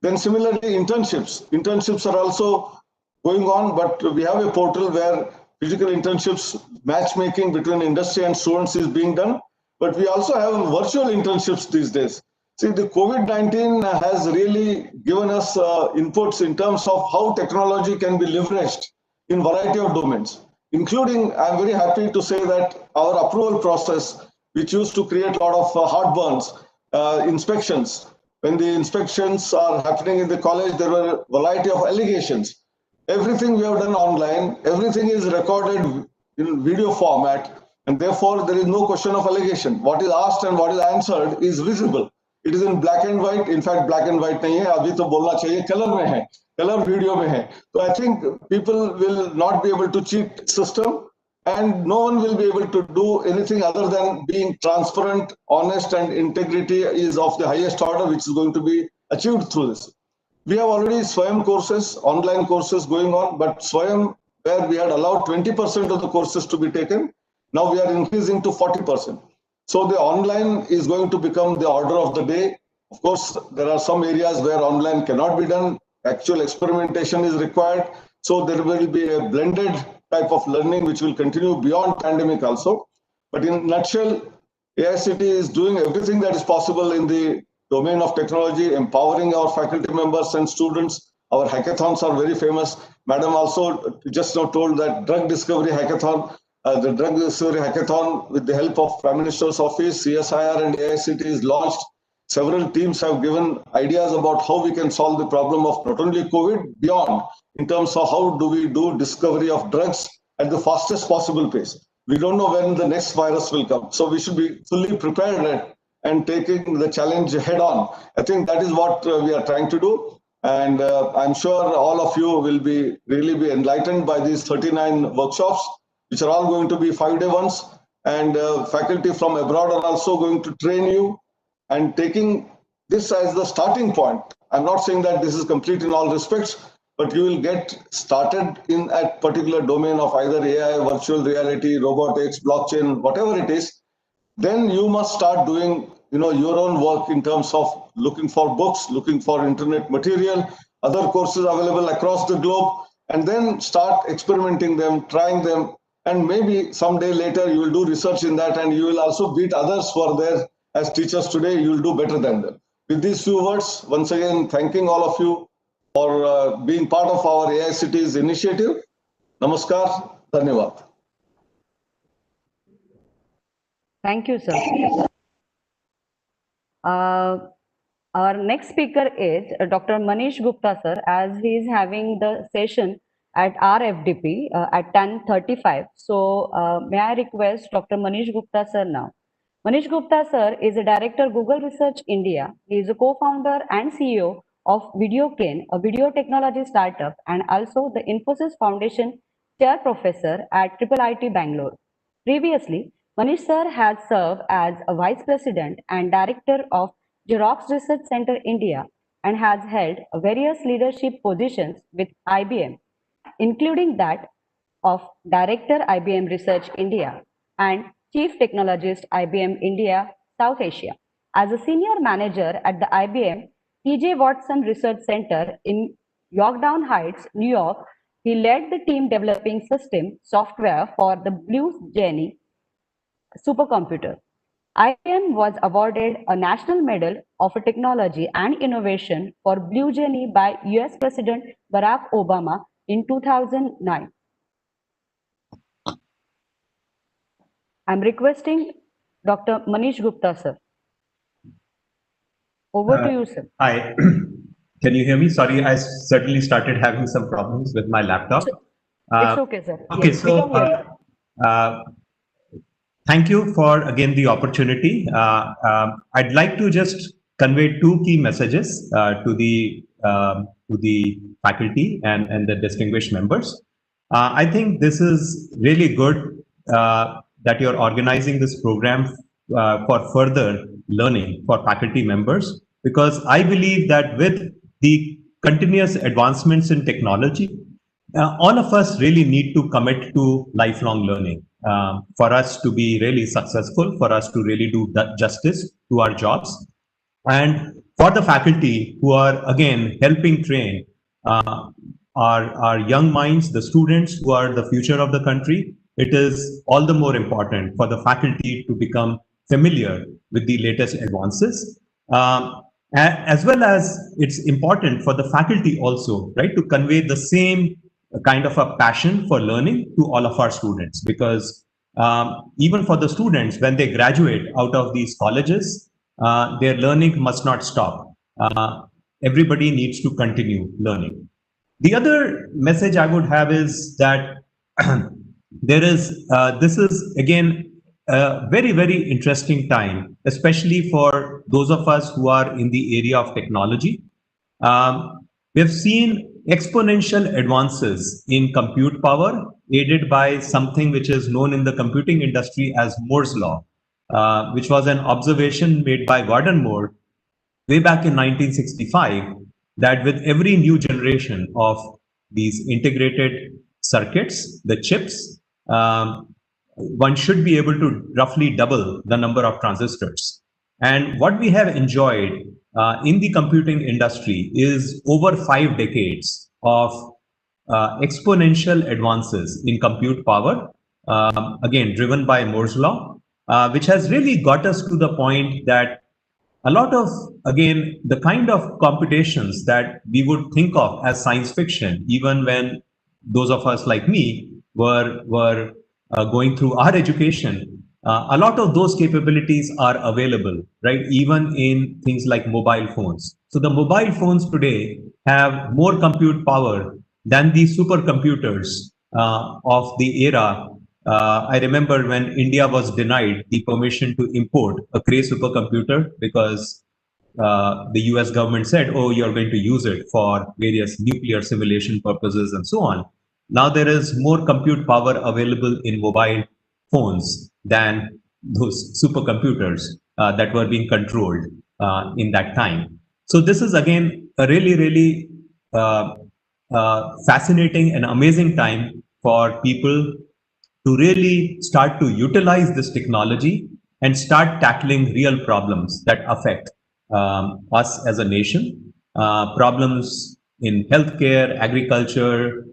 Then similarly, internships. Internships are also going on, but we have a portal where physical internships, matchmaking between industry and students is being done. But we also have virtual internships these days. See, the COVID-19 has really given us inputs in terms of how technology can be leveraged in variety of domains, including, I'm very happy to say that our approval process, which used to create a lot of heartburns, inspections. When the inspections are happening in the college, there were a variety of allegations. Everything we have done online, everything is recorded in video format, and therefore there is no question of allegation. What is asked and what is answered is visible. It is in black and white. In fact, black and white नहीं है. अभी तो बोलना चाहिए color में है, color video में है. So I think people will not be able to cheat system, and no one will be able to do anything other than being transparent, honest, and integrity is of the highest order, which is going to be achieved through this. We have already Swayam courses, online courses going on, but Swayam, where we had allowed 20% of the courses to be taken, now we are increasing to 40%. So the online is going to become the order of the day. Of course, there are some areas where online cannot be done. Actual experimentation is required. So there will be a blended type of learning which will continue beyond pandemic also. But in a nutshell, AICT is doing everything that is possible in the domain of technology, empowering our faculty members and students. Our hackathons are very famous. Madam also just now told that drug discovery hackathon, the drug discovery hackathon with the help of Prime Minister's Office, CSIR and AICT is launched. Several teams have given ideas about how we can solve the problem of not only COVID, beyond, in terms of how do we do discovery of drugs at the fastest possible pace. We don't know when the next virus will come. So we should be fully prepared and taking the challenge head on. I think that is what we are trying to do. And I'm sure all of you will be really be enlightened by these 39 workshops, which are all going to be 5-day ones. And faculty from abroad are also going to train you. And taking this as the starting point, I'm not saying that this is complete in all respects, but you will get started in a particular domain of either AI, virtual reality, robotics, blockchain, whatever it is. Then you must start doing, your own work in terms of looking for books, looking for internet material, other courses available across the globe, and then start experimenting them, trying them, and maybe someday later you will do research in that, and you will also beat others who are there as teachers today. You will do better than them. With these few words, once again, thanking all of you for being part of our AICT's initiative. Namaskar, Dhanyavad. Thank you, sir. Our next speaker is Dr. Manish Gupta, sir, as he is having the session at our FDP at 10:35. So may I request Dr. Manish Gupta, sir, now. Manish Gupta, sir, is a director, Google Research India. He is a co-founder and CEO of VideoClane, a video technology startup, and also the Infosys Foundation chair professor at IIT Bangalore. Previously, Manish sir has served as a vice president and director of Xerox Research Center India and has held various leadership positions with IBM, including that of Director IBM Research India and Chief Technologist IBM India South Asia. As a senior manager at the IBM TJ Watson Research Center in Yorktown Heights, New York, he led the team developing system software for the Blue Genie supercomputer. IBM was awarded a National Medal of Technology and Innovation for Blue Genie by US President Barack Obama in 2009. I'm requesting Dr. Manish Gupta, sir. Over to you, sir. Hi, can you hear me? Sorry, I certainly started having some problems with my laptop. It's okay, sir. Okay, yes, so thank you for again the opportunity. I'd like to just convey two key messages to the faculty and the distinguished members. I think this is really good that you're organizing this program for further learning for faculty members, because I believe that with the continuous advancements in technology, all of us really need to commit to lifelong learning for us to be really successful, for us to really do justice to our jobs. And for the faculty who are again helping train our young minds, the students who are the future of the country, it is all the more important for the faculty to become familiar with the latest advances, as well as it's important for the faculty also, right, to convey the same kind of a passion for learning to all of our students, because even for the students, when they graduate out of these colleges, their learning must not stop. Everybody needs to continue learning. The other message I would have is that this is again a very, very interesting time, especially for those of us who are in the area of technology. We have seen exponential advances in compute power, aided by something which is known in the computing industry as Moore's law, which was an observation made by Gordon Moore way back in 1965, that with every new generation of these integrated circuits, the chips, one should be able to roughly double the number of transistors. And what we have enjoyed in the computing industry is over 5 decades of exponential advances in compute power, again, driven by Moore's law, which has really got us to the point that a lot of, again, the kind of computations that we would think of as science fiction, even when those of us like me were going through our education, a lot of those capabilities are available, right? Even in things like mobile phones. So the mobile phones today have more compute power than the supercomputers of the era. I remember when India was denied the permission to import a Cray supercomputer because the US government said, oh, you're going to use it for various nuclear simulation purposes and so on. Now there is more compute power available in mobile phones than those supercomputers that were being controlled in that time. So this is again a really, really fascinating and amazing time for people to really start to utilize this technology and start tackling real problems that affect us as a nation. Problems in healthcare, agriculture,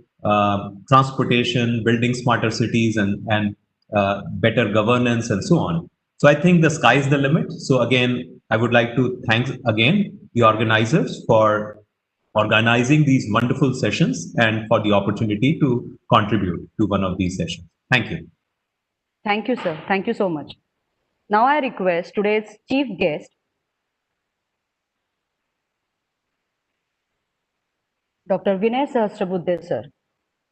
transportation, building smarter cities, and better governance, and so on. So I think the sky is the limit. So again, I would like to thank again the organizers for organizing these wonderful sessions and for the opportunity to contribute to one of these sessions. Thank you. Thank you, sir. Thank you so much. Now I request today's chief guest, Dr. Vinay Sahasrabudhe, sir.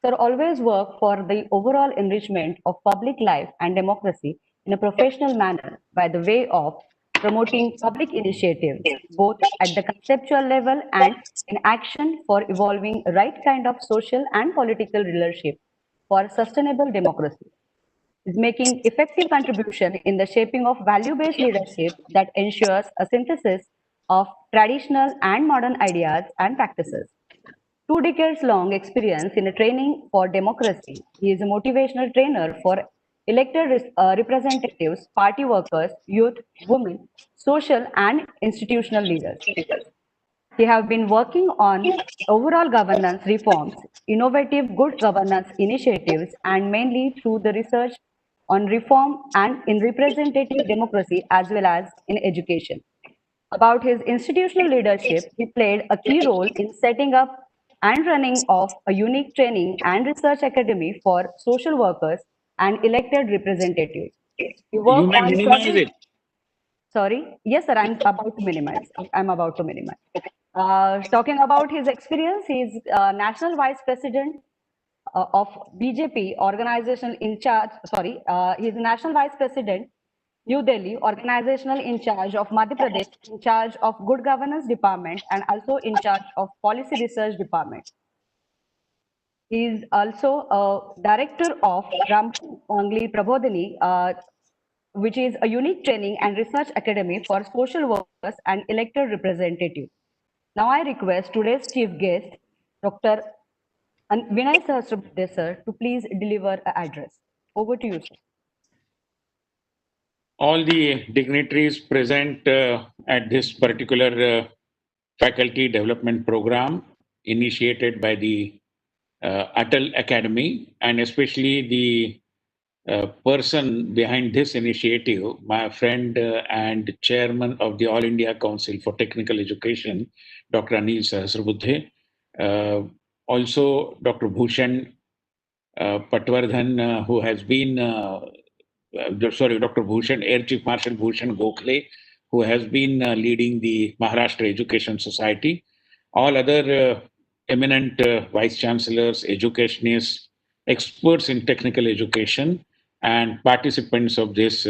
Sir always work for the overall enrichment of public life and democracy in a professional manner by the way of promoting public initiatives, both at the conceptual level and in action for evolving the right kind of social and political leadership for sustainable democracy. Is making effective contribution in the shaping of value-based leadership that ensures a synthesis of traditional and modern ideas and practices. 2 decades long experience in a training for democracy. He is a motivational trainer for elected representatives, party workers, youth, women, social and institutional leaders. He have been working on overall governance reforms, innovative good governance initiatives, and mainly through the research on reform and in representative democracy as well as in education. About his institutional leadership, he played a key role in setting up and running of a unique training and research academy for social workers and elected representatives. He You worked may on minimize several. it. Sorry, yes, sir. I'm about to minimize. I'm about to minimize. Talking about his experience, he is national vice president of BJP organizational in charge. Sorry, he is national vice president, New Delhi, organizational in charge of Madhya Pradesh, in charge of Good Governance Department, and also in charge of Policy Research Department. He is also a director of Ram Angli Prabodhini, which is a unique training and research academy for social workers and elected representatives. Now I request today's chief guest, Dr. Vinay Sahasrabudhe, sir, to please deliver an address. Over to you, sir. All the dignitaries present at this particular faculty development program initiated by the ATAL Academy, and especially the person behind this initiative, my friend and chairman of the All India Council for Technical Education, Dr. Anil Sahasrabudhe. Also, Dr. Bhushan Patwardhan, Dr. Bhushan, Air Chief Marshal Bhushan Gokhale, who has been leading the Maharashtra Education Society, all other eminent vice chancellors, educationists, experts in technical education, and participants of this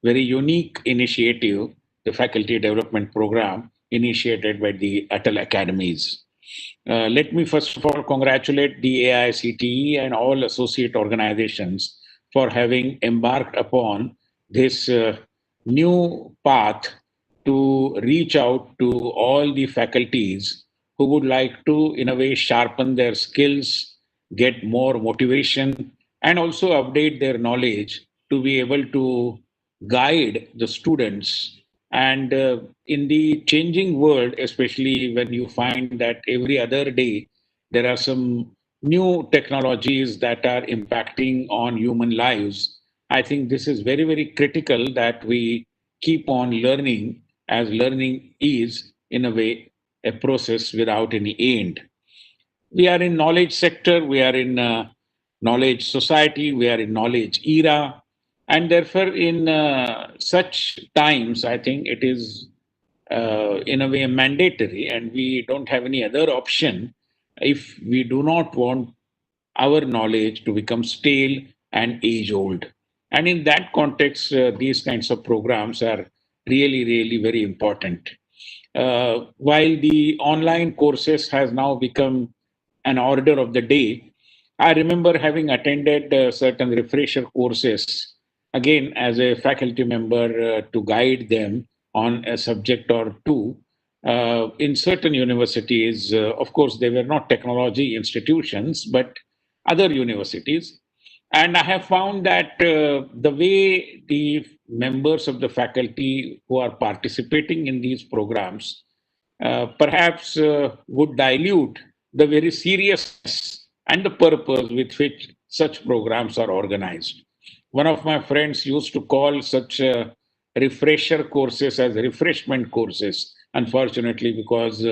very unique initiative, the Faculty Development Program initiated by the ATAL Academies. Let me first of all congratulate the AICTE and all associate organizations for having embarked upon this new path to reach out to all the faculties who would like to, in a way, sharpen their skills, get more motivation, and also update their knowledge to be able to guide the students. And in the changing world, especially when you find that every other day there are some new technologies that are impacting on human lives, I think this is very, very critical that we keep on learning, as learning is, in a way, a process without any end. We are in knowledge sector, we are in knowledge society, we are in knowledge era, and therefore in such times, I think it is in a way mandatory, and we don't have any other option if we do not want our knowledge to become stale and age old. And in that context, these kinds of programs are really, really very important. While the online courses has now become an order of the day, I remember having attended certain refresher courses, again, as a faculty member to guide them on a subject or two. In certain universities, of course, they were not technology institutions, but other universities. And I have found that the way the members of the faculty who are participating in these programs perhaps would dilute the very seriousness and the purpose with which such programs are organized. One of my friends used to call such refresher courses as refreshment courses, unfortunately, because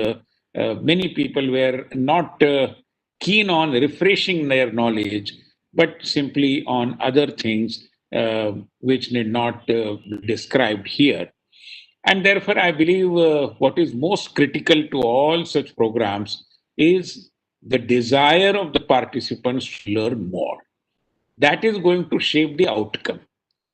many people were not keen on refreshing their knowledge, but simply on other things which need not be described here. And therefore, I believe what is most critical to all such programs is the desire of the participants to learn more. That is going to shape the outcome.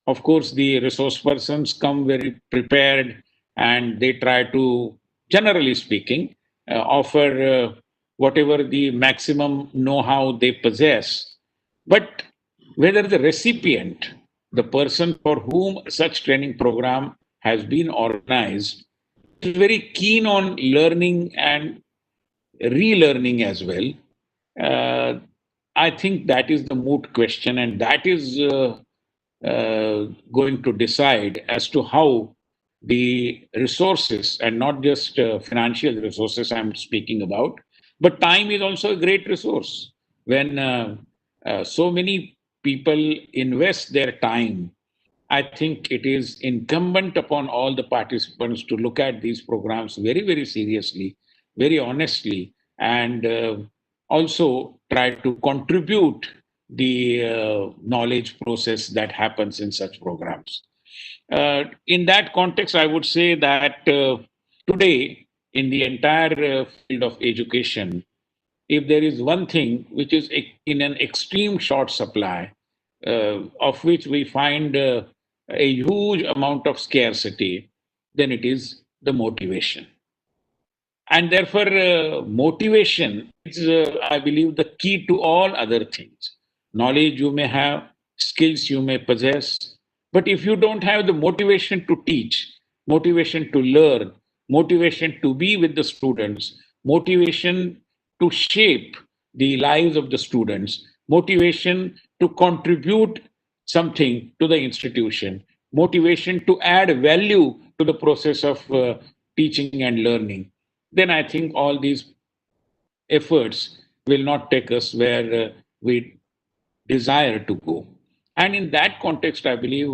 Of course, the resource persons come very prepared and they try to, generally speaking, offer whatever the maximum know how they possess. But whether the recipient, the person for whom such training program has been organized, is very keen on learning and relearning as well, uh, I think that is the moot question, and that is going to decide as to how the resources, and not just financial resources I'm speaking about, but time is also a great resource. When so many people invest their time, I think it is incumbent upon all the participants to look at these programs very, very seriously, very honestly, and also try to contribute the knowledge process that happens in such programs. In that context, I would say that today, in the entire field of education, if there is one thing which is in an extreme short supply, of which we find a huge amount of scarcity, then it is the motivation. And therefore, motivation is, I believe, the key to all other things. Knowledge you may have, skills you may possess, but if you don't have the motivation to teach, motivation to learn, motivation to be with the students, motivation to shape the lives of the students, motivation to contribute something to the institution, motivation to add value to the process of teaching and learning, then I think all these efforts will not take us where we desire to go. And in that context, I believe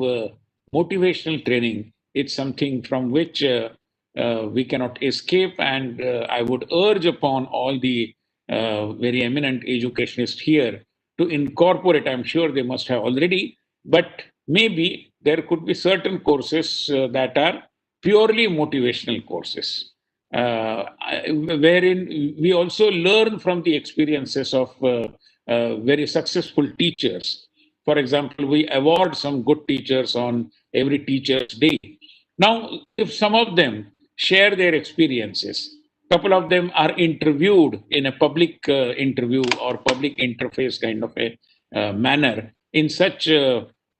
motivational training is something from which we cannot escape. And I would urge upon all the very eminent educationists here to incorporate. I'm sure they must have already, but maybe there could be certain courses that are purely motivational courses, wherein we also learn from the experiences of very successful teachers. For example, we award some good teachers on every Teacher's Day. Now, if some of them share their experiences, couple of them are interviewed in a public interview or public interface kind of a manner in such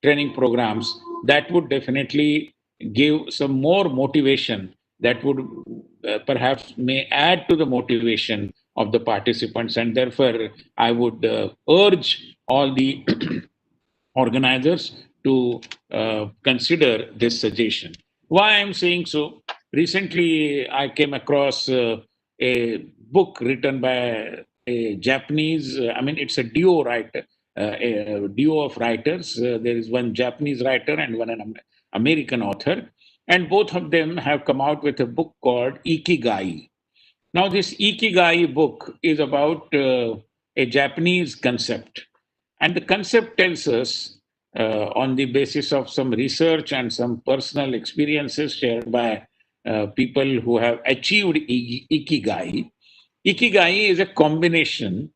training programs, that would definitely give some more motivation, that would perhaps may add to the motivation of the participants. And therefore, I would urge all the organizers to consider this suggestion. Why I'm saying so? Recently, I came across a book written by a Japanese, I mean, it's a duo writer, a duo of writers. There is one Japanese writer and one American author, and both of them have come out with a book called Ikigai. Now, this Ikigai book is about a Japanese concept. And the concept tells us, on the basis of some research and some personal experiences shared by people who have achieved Ikigai. Ikigai is a combination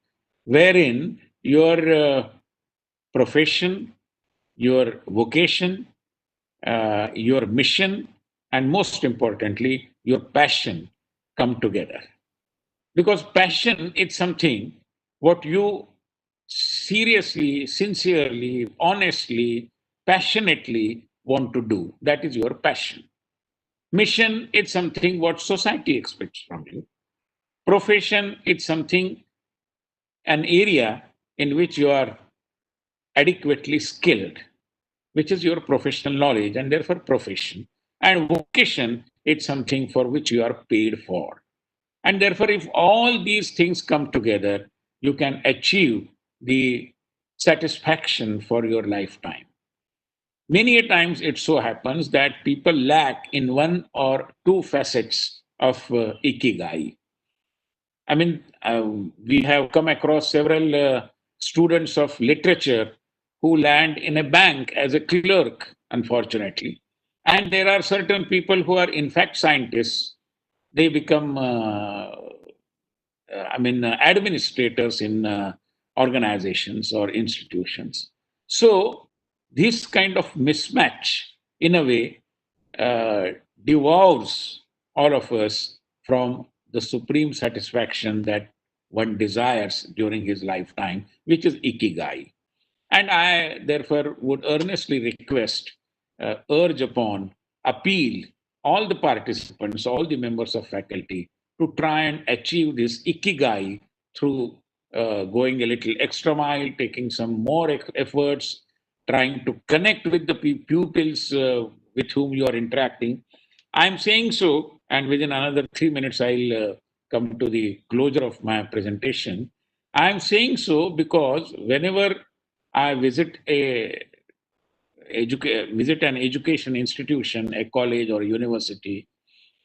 wherein your profession, your vocation, your mission, and most importantly, your passion come together. Because passion is something what you seriously, sincerely, honestly, passionately want to do. That is your passion. Mission is something what society expects from you. Profession is something, an area in which you are adequately skilled, which is your professional knowledge and therefore profession. And vocation is something for which you are paid for. And therefore, if all these things come together, you can achieve the satisfaction for your lifetime. Many a times it so happens that people lack in one or two facets of Ikigai. I mean, we have come across several students of literature who land in a bank as a clerk, unfortunately. And there are certain people who are, in fact, scientists. They become administrators in organizations or institutions. So this kind of mismatch, in a way, uh, devours all of us from the supreme satisfaction that one desires during his lifetime, which is Ikigai. And I, therefore, would earnestly request, urge upon, appeal all the participants, all the members of faculty to try and achieve this Ikigai through going a little extra mile, taking some more efforts, trying to connect with the pupils with whom you are interacting. I'm saying so, and within another 3 minutes, I'll come to the closure of my presentation. I'm saying so because whenever I visit an education institution, a college or university,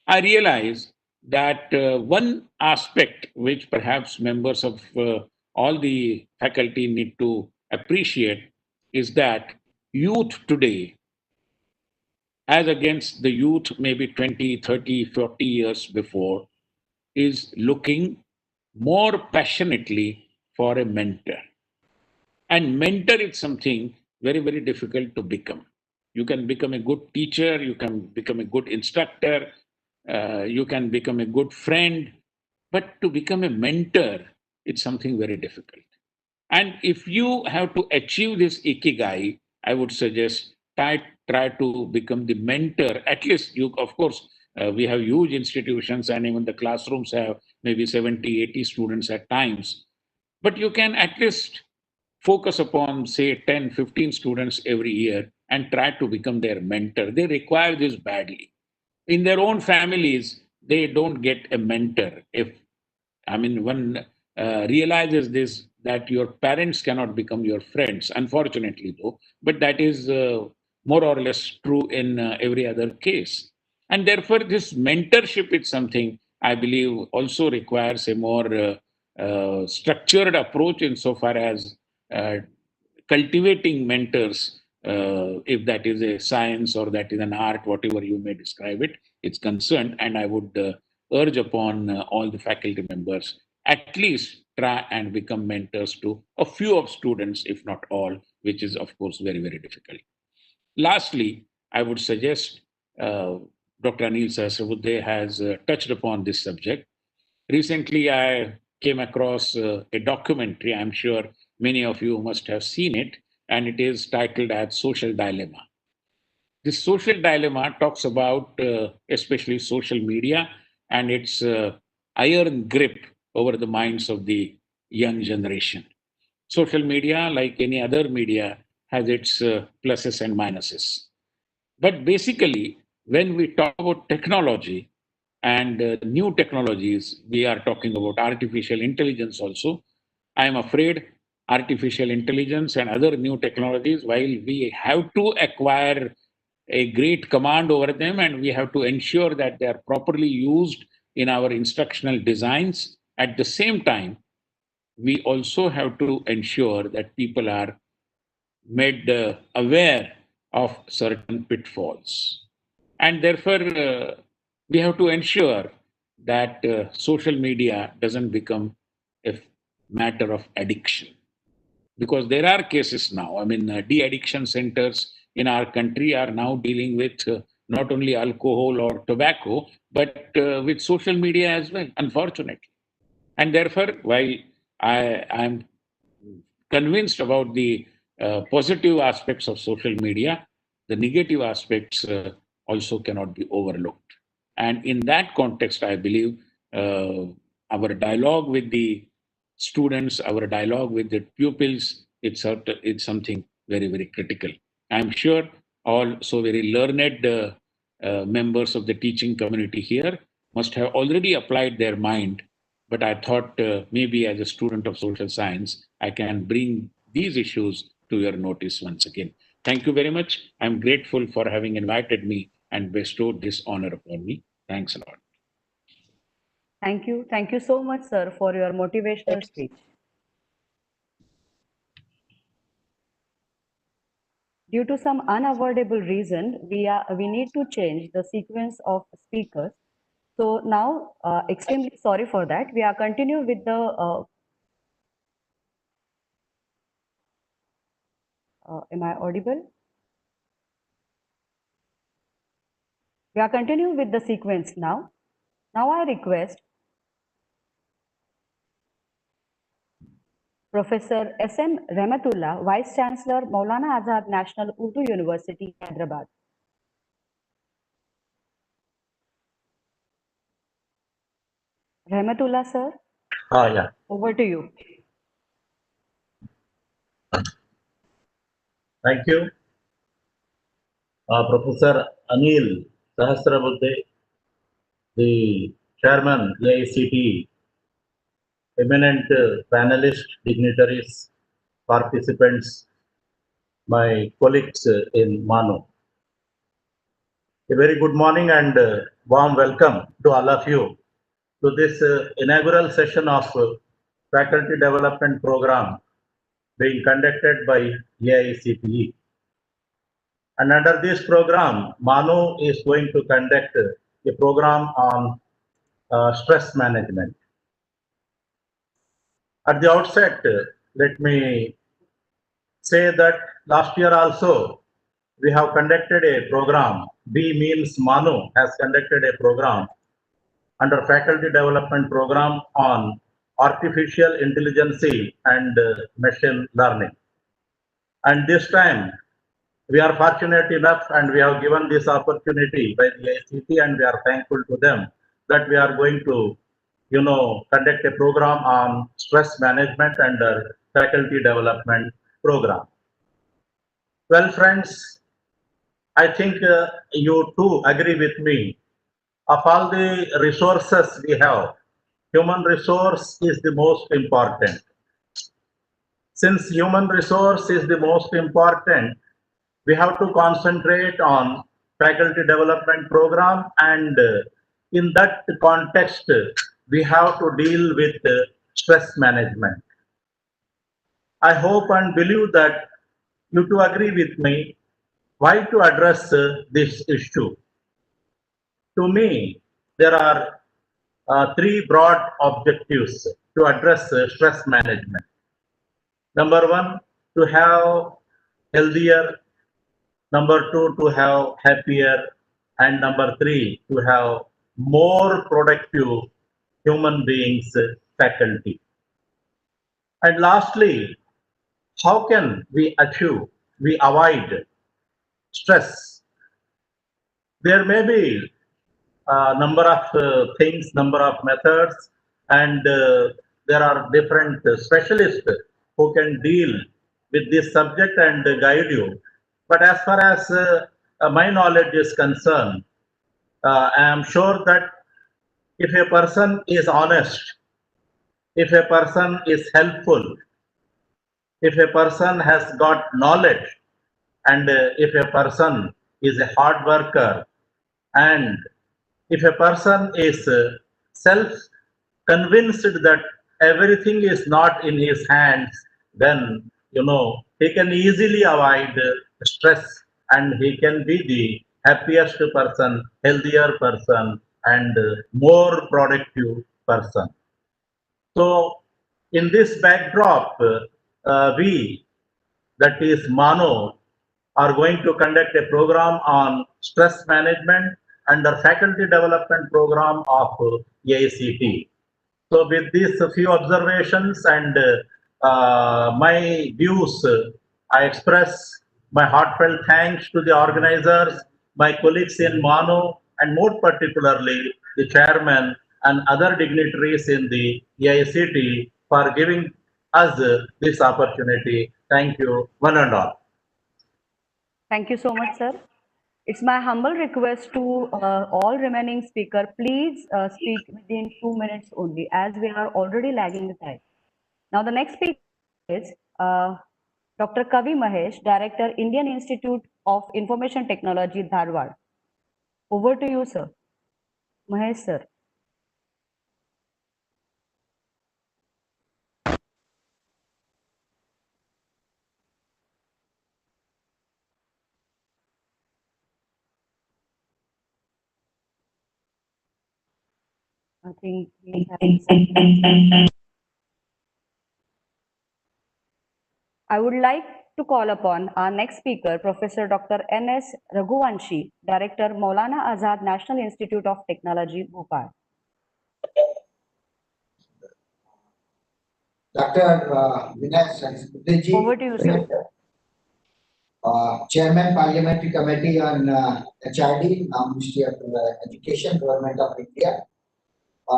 I realize that one aspect which perhaps members of all the faculty need to appreciate is that youth today, as against the youth maybe 20, 30, 40 years before, is looking more passionately for a mentor. And mentor is something very, very difficult to become. You can become a good teacher, you can become a good instructor, you can become a good friend, but to become a mentor, it's something very difficult. And if you have to achieve this Ikigai, I would suggest try to become the mentor. At least you, of course, we have huge institutions and even the classrooms have maybe 70, 80 students at times. But you can at least focus upon, say, 10, 15 students every year and try to become their mentor. They require this badly. In their own families, they don't get a mentor. One realizes this, that your parents cannot become your friends, unfortunately, though, but that is more or less true in every other case. And therefore, this mentorship is something I believe also requires a more structured approach insofar as uh, cultivating mentors, if that is a science or that is an art, whatever you may describe it, is concerned. And I would urge upon all the faculty members at least try and become mentors to a few of students, if not all, which is, of course, very, very difficult. Lastly, I would suggest Dr. Anil Sahasrabuddhe has touched upon this subject. Recently, I came across a documentary. I'm sure many of you must have seen it, and it is titled as Social Dilemma. This social dilemma talks about especially social media and its iron grip over the minds of the young generation. Social media, like any other media, has its pluses and minuses. But basically, when we talk about technology and new technologies, we are talking about artificial intelligence also. I am afraid artificial intelligence and other new technologies, while we have to acquire a great command over them and we have to ensure that they are properly used in our instructional designs, at the same time, we also have to ensure that people are made aware of certain pitfalls. And therefore, we have to ensure that social media doesn't become a matter of addiction. Because there are cases now, I mean, de addiction centers in our country are now dealing with not only alcohol or tobacco, but with social media as well, unfortunately. And therefore, while I'm convinced about the positive aspects of social media, the negative aspects also cannot be overlooked. And in that context, I believe our dialogue with the students, our dialogue with the pupils, it's something very, very critical. I'm sure all so very learned members of the teaching community here must have already applied their mind, but I thought maybe as a student of social science, I can bring these issues to your notice once again. Thank you very much. I'm grateful for having invited me and bestowed this honor upon me. Thanks a lot. Thank you. Thank you so much, sir, for your motivational speech. Due to some unavoidable reason, we need to change the sequence of speakers. So now, extremely sorry for that. We are continue with the am I audible? We are continuing with the sequence now. Now I request Professor S.M. Rahmatullah, Vice Chancellor, Maulana Azad National Urdu University, Hyderabad. Rahmatullah, sir. Yeah. Over to you. Thank you. Professor Anil Sahasrabuddhe, the Chairman, AICT, eminent panelists, dignitaries, participants, my colleagues in Manu. A very good morning and warm welcome to all of you to this inaugural session of Faculty Development Program being conducted by AICTE. And under this program, Manu is going to conduct a program on stress management. At the outset, let me say that last year also, we have conducted a program. B means Manu has conducted a program under Faculty Development Program on Artificial Intelligence and Machine Learning. And this time, we are fortunate enough and we have given this opportunity by the ICT and we are thankful to them that we are going to, conduct a program on stress management under Faculty Development Program. Well, friends, I think you too agree with me. Of all the resources we have, human resource is the most important. Since human resource is the most important, we have to concentrate on faculty development program, and in that context, we have to deal with stress management. I hope and believe that you too agree with me. Why to address this issue? To me, there are three broad objectives to address stress management. Number one, to have healthier. Number two, to have happier. And number three, to have more productive human beings, faculty. And lastly, how can we avoid stress? There may be a number of things, number of methods, and there are different specialists who can deal with this subject and guide you. But as far as my knowledge is concerned, I am sure that if a person is honest, if a person is helpful, if a person has got knowledge, and if a person is a hard worker, and if a person is self-convinced that everything is not in his hands, then he can easily avoid stress, and he can be the happiest person, healthier person, and more productive person. So, in this backdrop, we, that is Mano, are going to conduct a program on stress management under faculty development program of AICT. So with these few observations and my views, I express my heartfelt thanks to the organizers, my colleagues in Mano, and more particularly the chairman and other dignitaries in the AICT for giving us this opportunity. Thank you, one and all. Thank you so much, sir. It's my humble request to all remaining speakers, please speak within 2 minutes only, as we are already lagging the time. Now, the next speaker is Dr. Kavi Mahesh, Director, Indian Institute of Information Technology, Dharwar. Over to you, sir. Mahesh, sir. I think we have. I would like to call upon our next speaker, Professor Dr. N.S. Raghuwanshi, Director, Maulana Azad National Institute of Technology, Bhopal. Dr. Vinay Dhardwal. Over to you, sir. Chairman, Parliamentary Committee on HRD, Ministry of Education, Government of India.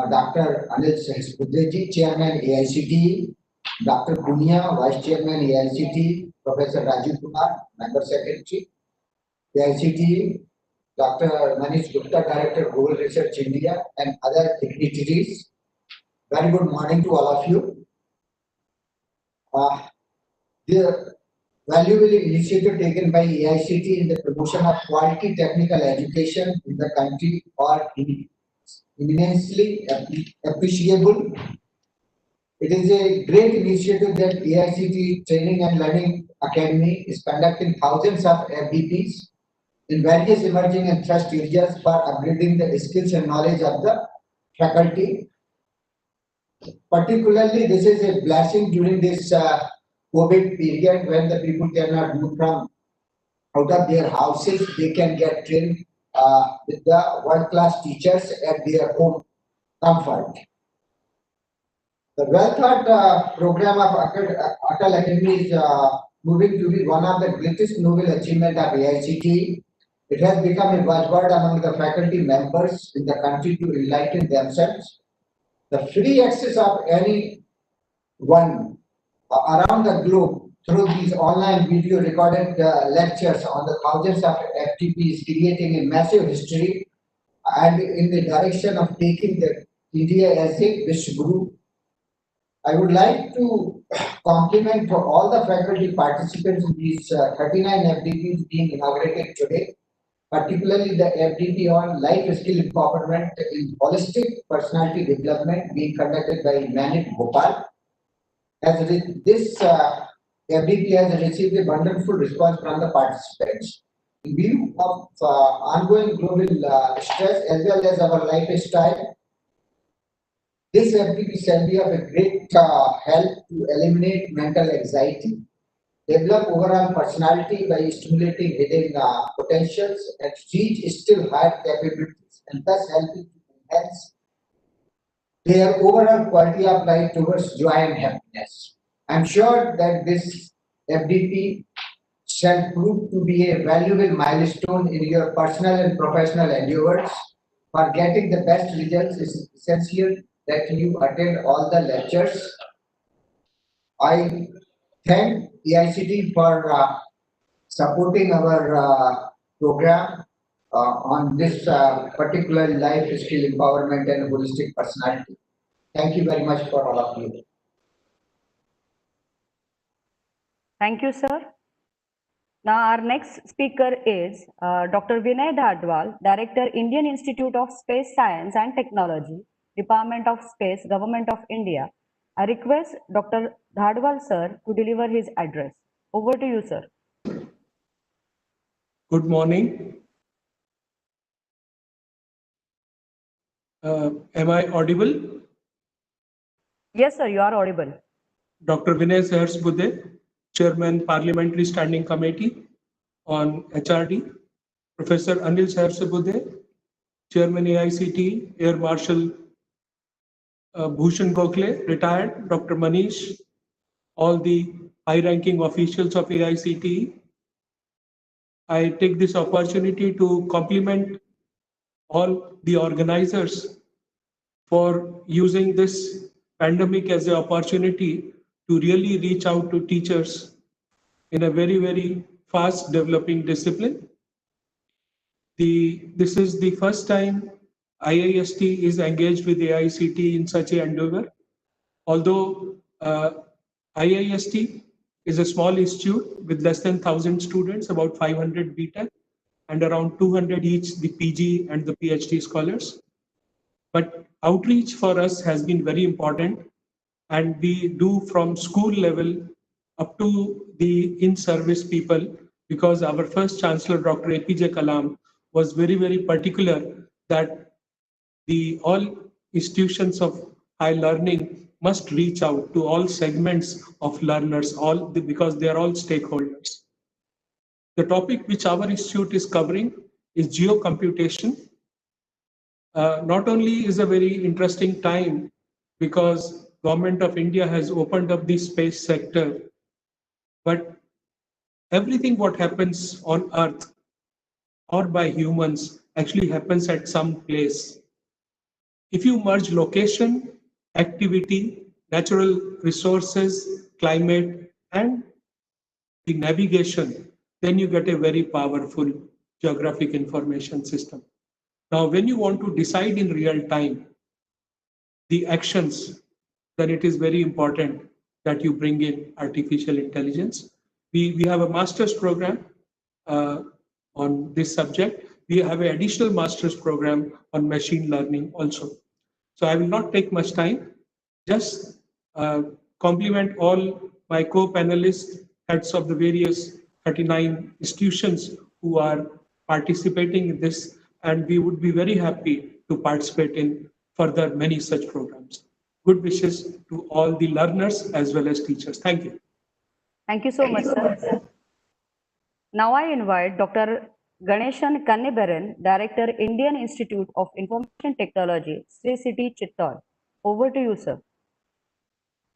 Dr. Anil Sahasrabudhe, Chairman, AICT. Dr. Punia, Vice Chairman, AICT. Professor Rajiv Kumar, Member Secretary, AICT. Dr. Manish Gupta, Director, Global Research India, and other dignitaries. Very good morning to all of you. The valuable initiative taken by AICT in the promotion of quality technical education in the country are immensely appreciable. It is a great initiative that AICT Training and Learning Academy is conducting thousands of FDPs in various emerging and thrust areas for upgrading the skills and knowledge of the faculty. Particularly, this is a blessing during this COVID period when the people cannot move from out of their houses. They can get trained with the world-class teachers at their home comfort. The well-thought program of ATAL Academy is moving to be one of the greatest noble achievements of AICT. It has become a buzzword among the faculty members in the country to enlighten themselves. The free access of anyone around the globe through these online video recorded lectures on the thousands of FTPs, creating a massive history and in the direction of taking the India as a Vishwaguru. I would like to compliment for all the faculty participants in these 39 FDPs being inaugurated today, particularly the FDP on life skill empowerment in holistic personality development being conducted by Manish Gupta. This FDP has received a wonderful response from the participants. In view of ongoing global stress as well as our lifestyle, this FDP can be of a great help to eliminate mental anxiety, develop overall personality by stimulating hidden potentials, and reach still higher capabilities, and thus helping to enhance their overall quality of life towards joy and happiness. I'm sure that this FDP shall prove to be a valuable milestone in your personal and professional endeavors. For getting the best results, it is essential that you attend all the lectures. I thank EICT for supporting our program on this particular life skill empowerment and holistic personality. Thank you very much for all of you. Thank you, sir. Now, our next speaker is Dr. Vinay Dhardwal, Director, Indian Institute of Space Science and Technology, Department of Space, Government of India. I request Dr. Dhardwal, sir, to deliver his address. Over to you, sir. Good morning. Am I audible? Yes, sir, you are audible. Dr. Vinay Dhardwal, Chairman, Parliamentary Standing Committee on HRD. Professor Anil Dhardwal, Chairman AICT, Air Marshal Bhushan Gokhale, retired, Dr. Manish, all the high-ranking officials of AICT. I take this opportunity to compliment all the organizers for using this pandemic as an opportunity to really reach out to teachers in a very, very fast developing discipline. This is the first time IIST is engaged with AICT in such an endeavor. Although IIST is a small institute with less than 1,000 students, about 500 BTech, and around 200 each the PG and the PhD scholars. But outreach for us has been very important, and we do from school level up to the in-service people, because our first Chancellor, Dr. APJ Kalam, was very, very particular that all institutions of high learning must reach out to all segments of learners, because they are all stakeholders. The topic which our institute is covering is geocomputation. Not only is a very interesting time because Government of India has opened up the space sector, but everything what happens on Earth or by humans actually happens at some place. If you merge location, activity, natural resources, climate, and the navigation, then you get a very powerful geographic information system. Now, when you want to decide in real time the actions, then it is very important that you bring in artificial intelligence. We have a master's program on this subject. We have an additional master's program on machine learning also. So I will not take much time, just compliment all my co-panelists, heads of the various 39 institutions who are participating in this, and we would be very happy to participate in further many such programs. Good wishes to all the learners as well as teachers. Thank you. Thank you so much, sir. Now I invite Dr. Ganeshan Kanniberan, Director, Indian Institute of Information Technology, Sri City, Chittor. Over to you, sir.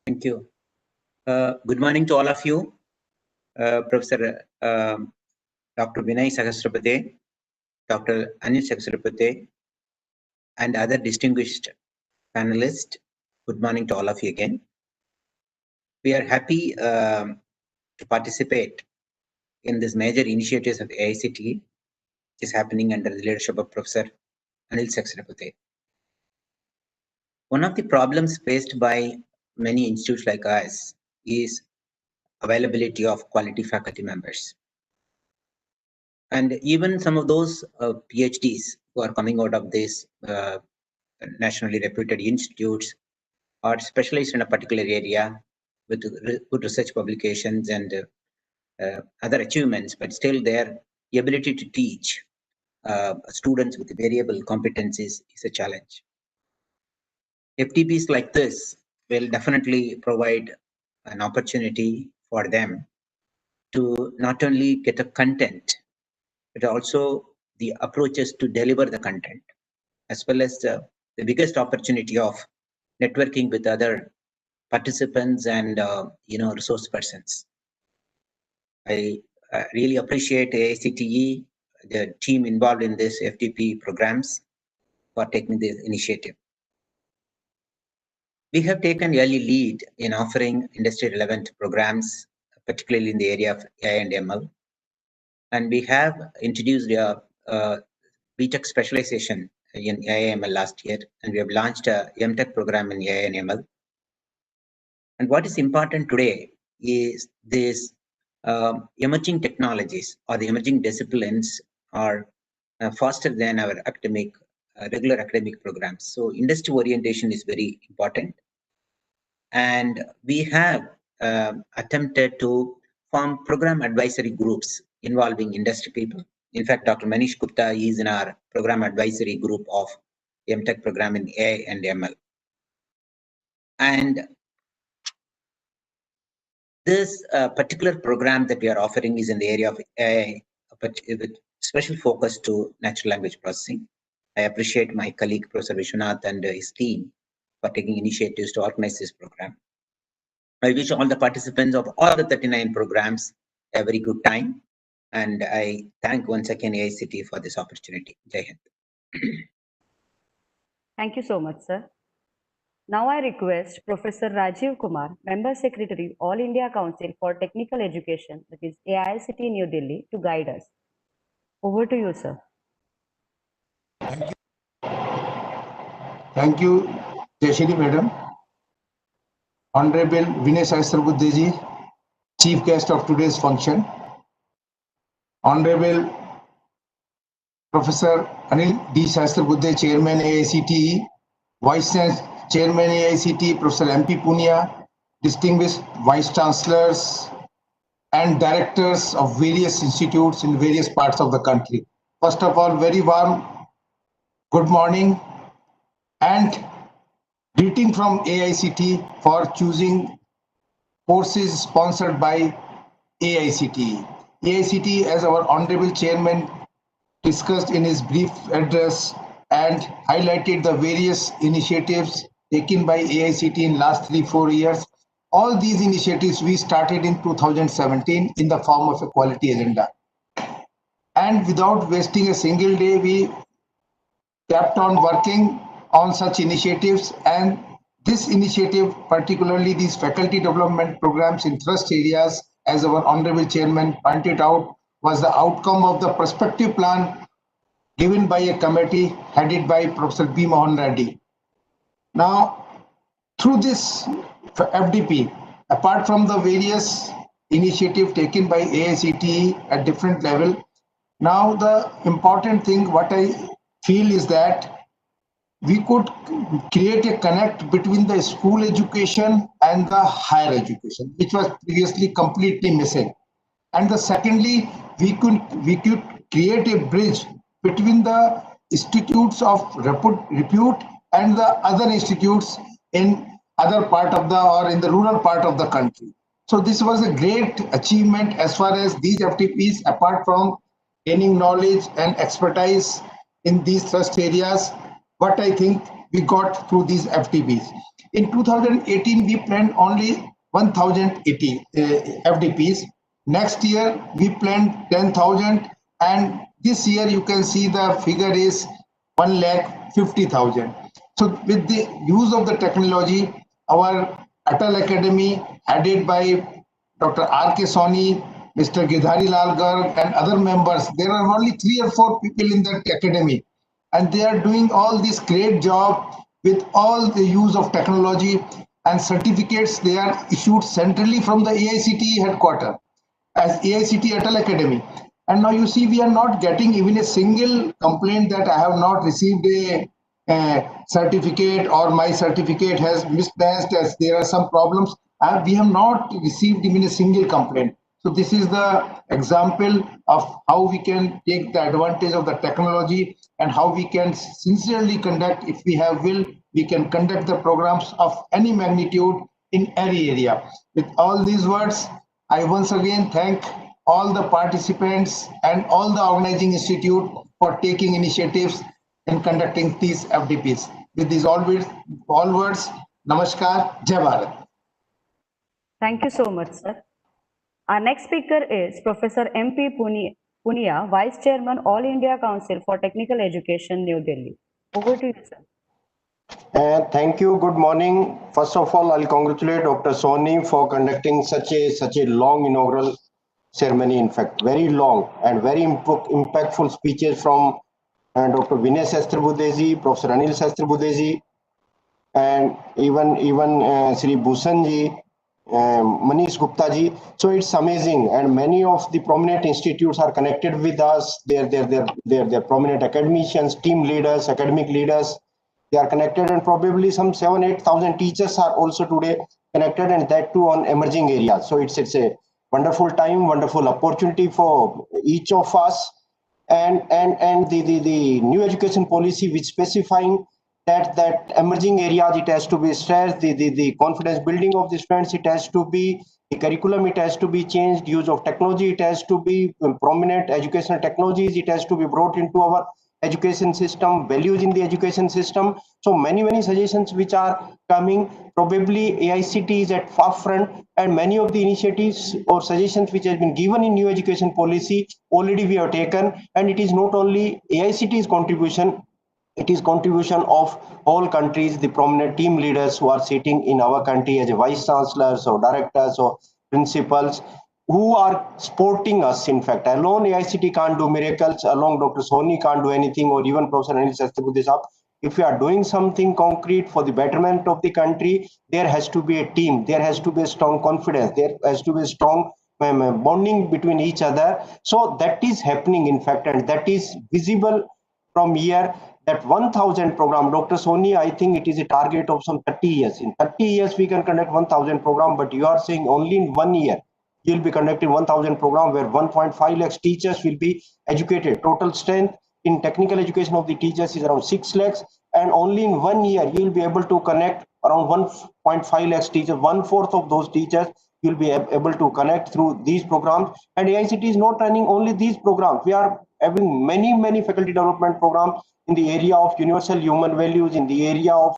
Thank you. Good morning to all of you. Professor Dr. Vinay Sahasrabudhe, Dr. Anil Sahasrabudhe, and other distinguished panelists. Good morning to all of you again. We are happy to participate in this major initiatives of AICT, which is happening under the leadership of Professor Anil Sahasrabudhe. One of the problems faced by many institutes like us is availability of quality faculty members. And even some of those PhDs who are coming out of these nationally reputed institutes are specialized in a particular area with good research publications and other achievements, but still their the ability to teach students with variable competencies is a challenge. FDPs like this will definitely provide an opportunity for them to not only get a content, but also the approaches to deliver the content, as well as the biggest opportunity of networking with other participants and resource persons. I really appreciate AICTE, the team involved in this FDP programs, for taking this initiative. We have taken early lead in offering industry-relevant programs, particularly in the area of AI and ML. And we have introduced a BTech specialization in AI and ML last year, and we have launched a MTech program in AI and ML. And what is important today is this emerging technologies or the emerging disciplines are faster than our academic, regular academic programs. So industry orientation is very important. And we have attempted to form program advisory groups involving industry people. In fact, Dr. Manish Gupta is in our program advisory group of MTech program in AI and ML. And this particular program that we are offering is in the area of AI, but with special focus to natural language processing. I appreciate my colleague, Professor Vishwanath, and his team for taking initiatives to organize this program. I wish all the participants of all the 39 programs a very good time. And I thank once again AICTE for this opportunity. Jai Hind. Thank you so much, sir. Now I request Professor Rajiv Kumar, Member Secretary, All India Council for Technical Education, that is AICTE New Delhi, to guide us. Over to you, sir. Thank you, Jayashri Madam. Honorable Vinay Sahasrabudhe ji, Chief Guest of today's function. Honorable Professor Anil D. Sahasrabudhe, Chairman AICTE, Vice Chairman AICTE, Professor M.P. Punia, distinguished Vice Chancellors and Directors of various institutes in various parts of the country. First of all, very warm good morning and greeting from AICTE for choosing courses sponsored by AICTE. AICTE, as our Honorable Chairman discussed in his brief address and highlighted the various initiatives taken by AICTE in last 3-4 years. All these initiatives we started in 2017 in the form of a quality agenda. And without wasting a single day, we kept on working on such initiatives, and this initiative, particularly these faculty development programs in thrust areas, as our Honorable Chairman pointed out, was the outcome of the prospective plan given by a committee headed by Professor B. Mohan Reddy. Now, through this FDP, apart from the various initiatives taken by AICTE at different level, now the important thing what I feel is that we could create a connect between the school education and the higher education, which was previously completely missing. And the secondly, we could create a bridge between the institutes of repute and the other institutes in other part of the or in the rural part of the country. So this was a great achievement as far as these FDPs, apart from gaining knowledge and expertise in these thrust areas, what I think we got through these FDPs. In 2018, we planned only 1,080 FDPs. Next year, we planned 10,000, and this year you can see the figure is 1,50,000. So with the use of the technology, our ATAL Academy, headed by Dr. R.K. Soni, Mr. Gidhari Lal Garg, and other members, there are only 3 or 4 people in that academy, and they are doing all this great job with all the use of technology, and certificates they are issued centrally from the AICTE headquarters as AICTE ATAL Academy. And now you see we are not getting even a single complaint that I have not received a certificate or my certificate has mismatched as there are some problems. We have not received even a single complaint. So this is the example of how we can take the advantage of the technology and how we can sincerely conduct, if we have will, we can conduct the programs of any magnitude in any area. With all these words, I once again thank all the participants and all the organizing institute for taking initiatives in conducting these FDPs. With these all words, Namaskar, Jai Bharat. Thank you so much, sir. Our next speaker is Professor M.P. Punia, Vice Chairman, All India Council for Technical Education, New Delhi. Over to you, sir. Thank you. Good morning. First of all, I'll congratulate Dr. Soni for conducting such a long inaugural ceremony. In fact, very long and very impactful speeches from Dr. Vinay Sahasrabudhe, Professor Anil Sahasrabudhe, and even Sri Bhushan ji, Manish Gupta ji. So it's amazing, and many of the prominent institutes are connected with us. They're prominent academicians, team leaders, academic leaders. They are connected, and probably some 7,000-8,000 teachers are also today connected, and that too on emerging areas. So it's a wonderful time, wonderful opportunity for each of us, and the new education policy which specifying that emerging areas, it has to be stressed, the confidence building of the students, it has to be, the curriculum, it has to be changed, use of technology, it has to be prominent educational technologies, it has to be brought into our education system, values in the education system. So many suggestions which are coming. Probably AICT is at forefront, and many of the initiatives or suggestions which has been given in new education policy already we have taken, and it is not only AICT's contribution, it is contribution of all countries, the prominent team leaders who are sitting in our country as a vice chancellors or directors or principals, who are supporting us. In fact, alone AICT can't do miracles, alone Dr. Soni can't do anything, or even Professor Anil Sahasrabudhe. If we are doing something concrete for the betterment of the country, there has to be a team, there has to be a strong confidence, there has to be a strong bonding between each other. So that is happening, in fact, and that is visible from here. That 1,000 program, Dr. Soni, I think it is a target of some 30 years. In 30 years, we can conduct 1,000 program, but you are saying only in 1 year, you will be conducting 1,000 program where 1.5 lakhs teachers will be educated. Total strength in technical education of the teachers is around 6 lakhs. And only in 1 year, you will be able to connect around 1.5 lakhs teachers. 1/4 of those teachers you will be able to connect through these programs. And AICT is not running only these programs. We are having many faculty development programs in the area of universal human values, in the area of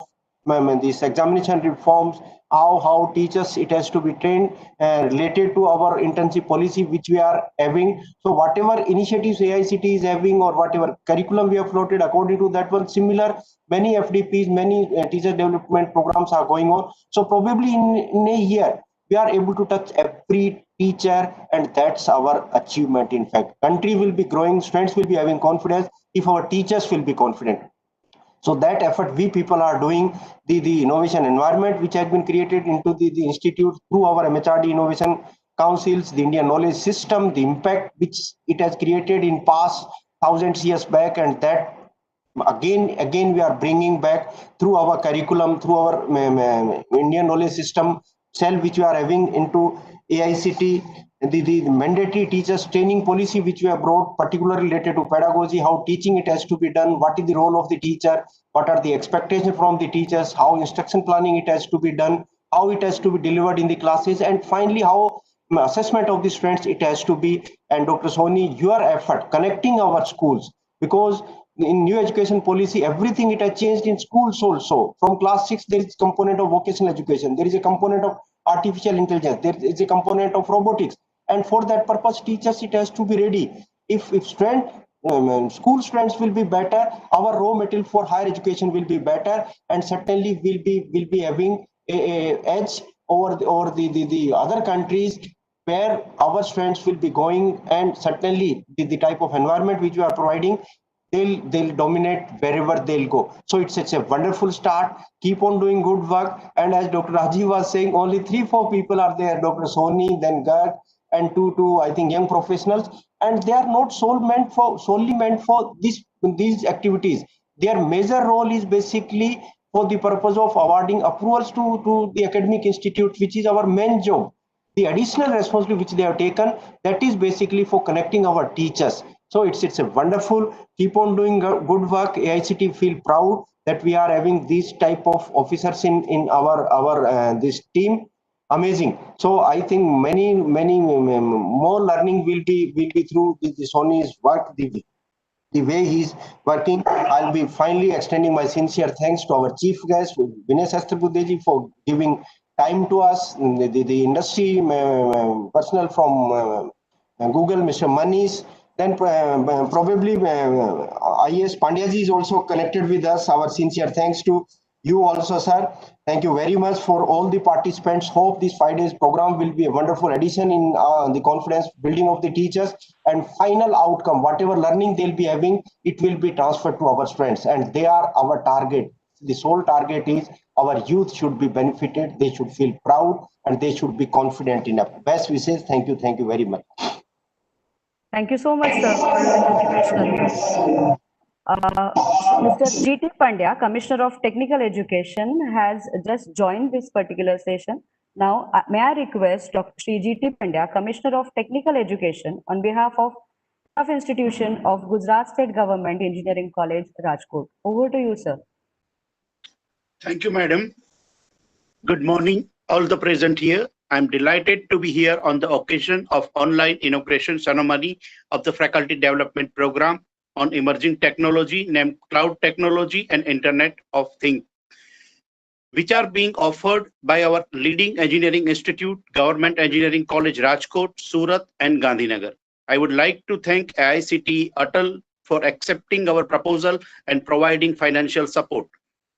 these examination reforms, how teachers, it has to be trained related to our internship policy which we are having. So whatever initiatives AICT is having, or whatever curriculum we have floated, according to that one, similar many FDPs, many teacher development programs are going on. So probably in a year we are able to touch every teacher, and that's our achievement. In fact, country will be growing, students will be having confidence if our teachers will be confident. So that effort we people are doing, the innovation environment which has been created into the institute through our MHRD innovation councils, the Indian knowledge system, the impact which it has created in past thousands years back, and that again we are bringing back through our curriculum, through our Indian knowledge system cell which we are having into AICT, the mandatory teachers training policy which we have brought, particularly related to pedagogy, how teaching it has to be done, what is the role of the teacher, what are the expectations from the teachers, how instruction planning it has to be done, how it has to be delivered in the classes, and finally how assessment of the students it has to be. And Dr. Soni, your effort connecting our schools, because in new education policy, everything it has changed in schools also. From class 6, there is a component of vocational education, there is a component of artificial intelligence, there is a component of robotics, and for that purpose, teachers, it has to be ready. If school students will be better, our raw material for higher education will be better, and certainly will be having a edge over the other countries where our students will be going, and certainly the type of environment which we are providing, they'll dominate wherever they'll go. So it's such a wonderful start. Keep on doing good work. And as Dr. Rajiv was saying, only 3-4 people are there, Dr. Soni, then Garg, and two I think young professionals, and they are not solely meant for these activities. Their major role is basically for the purpose of awarding approvals to the academic institute, which is our main job. The additional responsibility which they have taken, that is basically for connecting our teachers. So it's a wonderful, keep on doing good work. AICT feel proud that we are having these type of officers in our this team. Amazing. So I think many more learning will be through Sony's work, the way he's working. I'll be finally extending my sincere thanks to our chief guest, Vinay Sahasrabudhe, for giving time to us, the industry personnel from Google, Mr. Manish. Then probably IS Pandyaji is also connected with us. Our sincere thanks to you also, sir. Thank you very much for all the participants. Hope this 5 days program will be a wonderful addition in the confidence building of the teachers, and final outcome, whatever learning they'll be having, it will be transferred to our students, and they are our target. The sole target is our youth should be benefited, they should feel proud, and they should be confident enough. Best wishes. Thank you very much. Thank you so much, sir, for your motivational words. Mr. G.T. Pandya, Commissioner of Technical Education, has just joined this particular session. Now, may I request Dr. G.T. Pandya, Commissioner of Technical Education, on behalf of Staff Institution of Gujarat State Government Engineering College, Rajkot. Over to you, sir. Thank you, madam. Good morning, all the present here. I'm delighted to be here on the occasion of online inauguration ceremony of the Faculty Development Program on Emerging Technology named Cloud Technology and Internet of Things, which are being offered by our leading engineering institute, Government Engineering College, Rajkot, Surat, and Gandhinagar. I would like to thank AICTE ATAL for accepting our proposal and providing financial support.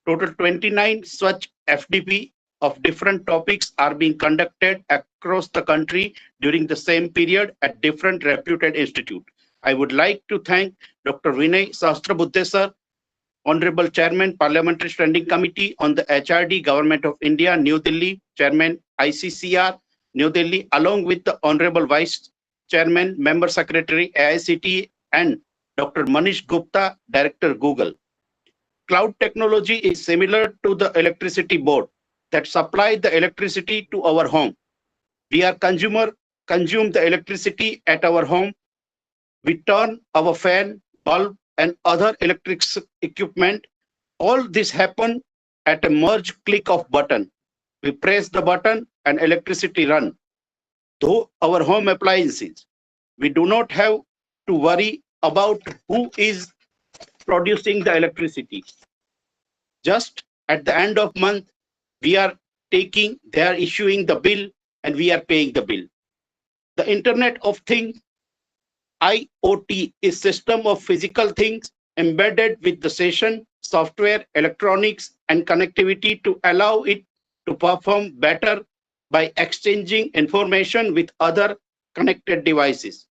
Total 29 such FDP of different topics are being conducted across the country during the same period at different reputed institutes. I would like to thank Dr. Vinay Sahasrabudhe sir, Honorable Chairman, Parliamentary Standing Committee on the HRD, Government of India, New Delhi, Chairman, ICCR, New Delhi, along with the Honorable Vice Chairman, Member Secretary, AICTE, and Dr. Manish Gupta, Director, Google. Cloud technology is similar to the electricity board that supply the electricity to our home. We are consume the electricity at our home. We turn our fan, bulb, and other electric equipment. All this happen at a merge click of button. We press the button and electricity run. Though our home appliances, we do not have to worry about who is producing the electricity. Just at the end of month, they are issuing the bill and we are paying the bill. The Internet of Things, IoT, is system of physical things embedded with the session, software, electronics, and connectivity to allow it to perform better by exchanging information with other connected devices.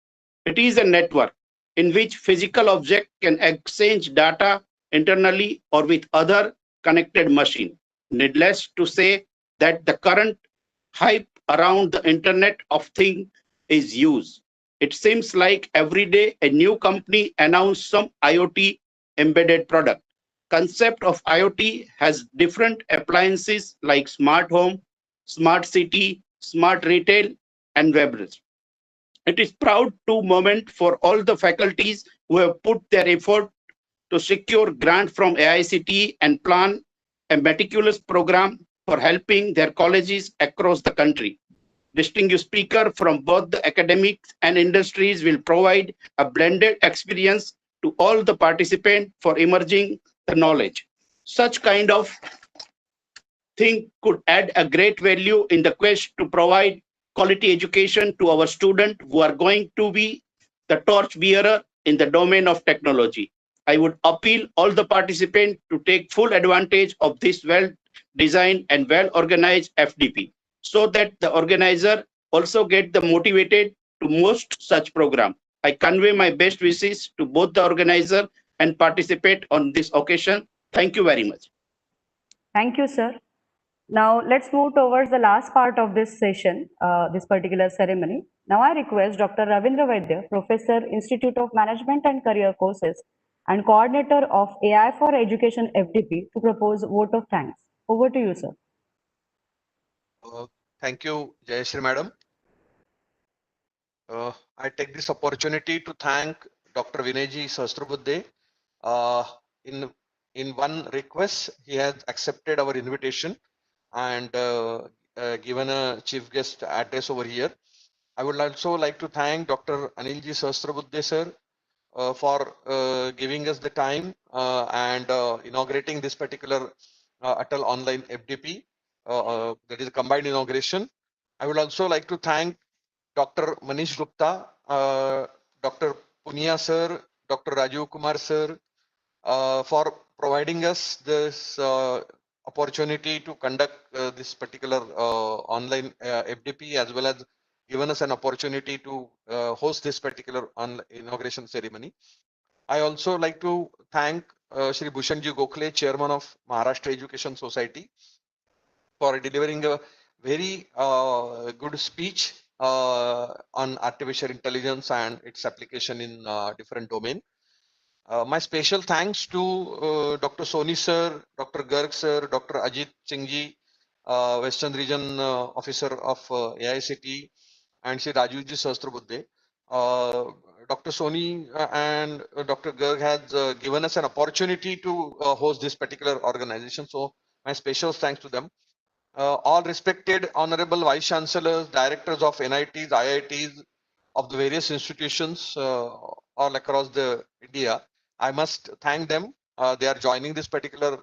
It is a network in which physical objects can exchange data internally or with other connected machine. Needless to say that the current hype around the Internet of Things is used. It seems like every day a new company announces some IoT embedded product. Concept of IoT has different appliances like smart home, smart city, smart retail, and webs. It is proud to moment for all the faculties who have put their effort to secure grant from AICTE and plan a meticulous program for helping their colleges across the country. Distinguished speaker from both the academics and industries will provide a blended experience to all the participants for emerging the knowledge. Such kind of thing could add a great value in the quest to provide quality education to our students who are going to be the torch bearer in the domain of technology. I would appeal all the participants to take full advantage of this well-designed and well-organized FDP so that the organizer also get the motivated to most such program. I convey my best wishes to both the organizer and participate on this occasion. Thank you very much. Thank you, sir. Now let's move towards the last part of this session, this particular ceremony. Now I request Dr. Ravindra Vaidya, Professor, Institute of Management and Career Courses and Coordinator of AI for Education FDP to propose vote of thanks. Over to you, sir. Thank you, Jayashree Madam. I take this opportunity to thank Dr. Vinayji Sahasrabudhe. In one request, he has accepted our invitation and given a chief guest address over here. I would also like to thank Dr. Anilji Sahasrabudhe sir for giving us the time and inaugurating this particular ATAL online FDP, that is a combined inauguration. I would also like to thank Dr. Manish Gupta, Dr. Punia sir, Dr. Rajiv Kumar sir, for providing us this opportunity to conduct this particular online FDP, as well as given us an opportunity to host this particular inauguration ceremony. I also like to thank Shri Bhushanji Gokhale, Chairman of Maharashtra Education Society, for delivering a very good speech on artificial intelligence and its application in different domain. My special thanks to Dr. Soni sir, Dr. Garg sir, Dr. Ajit Singh ji, Western Region Officer of AICT, and Shri Rajivji Sahasrabudhe. Dr. Soni and Dr. Garg has given us an opportunity to host this particular organization. So my special thanks to them. All respected honorable vice chancellors, directors of NITs, IITs, of the various institutions all across the India. I must thank them. They are joining this particular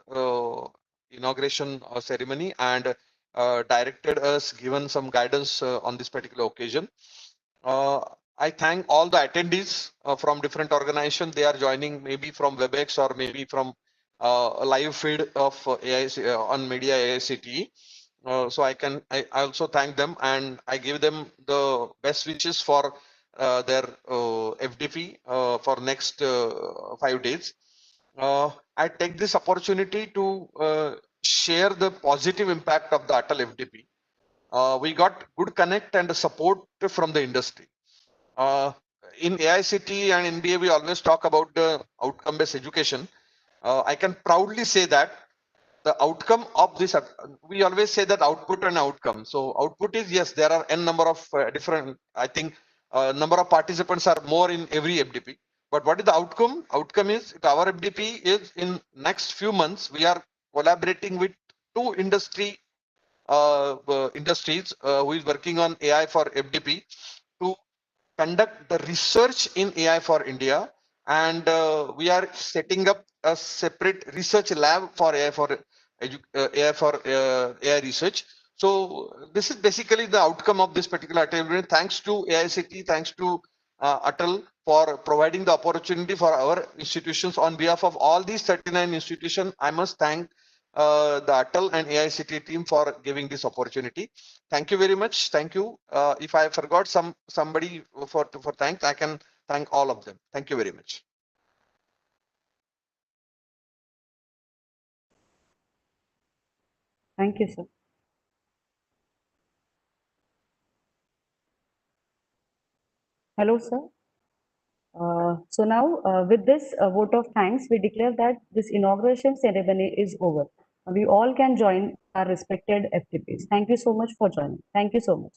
inauguration ceremony and directed us, given some guidance on this particular occasion. I thank all the attendees from different organizations. They are joining maybe from WebEx or maybe from a live feed of AIC, on media AICTE. So I also thank them and I give them the best wishes for their FDP for next 5 days. I take this opportunity to share the positive impact of the ATAL FDP. We got good connect and support from the industry. In AICT and NBA, we always talk about the outcome-based education. I can proudly say that the outcome of this, we always say that output and outcome. So output is, yes, there are n number of different, I think number of participants are more in every FDP. But what is the outcome? Outcome is our FDP is in next few months, we are collaborating with 2 industries who is working on AI for FDP to conduct the research in AI for India. And we are setting up a separate research lab for AI for AI research. So this is basically the outcome of this particular activity. Thanks to AICT, thanks to ATAL for providing the opportunity for our institutions. On behalf of all these 39 institutions, I must thank the ATAL and AICT team for giving this opportunity. Thank you very much. Thank you. If I forgot somebody for thanks, I can thank all of them. Thank you very much. Thank you, sir. Hello, sir. So now, with this vote of thanks, we declare that this inauguration ceremony is over. We all can join our respected FDPs. Thank you so much for joining. Thank you so much.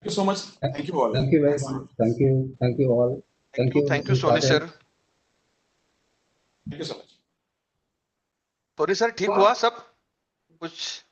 Thank you so much. Thank you all. Thank you very much. Thank you. Thank you all. Thank you, Soni sir. Thank you so much. Soni sir, ठीक हुआ सब कुछ?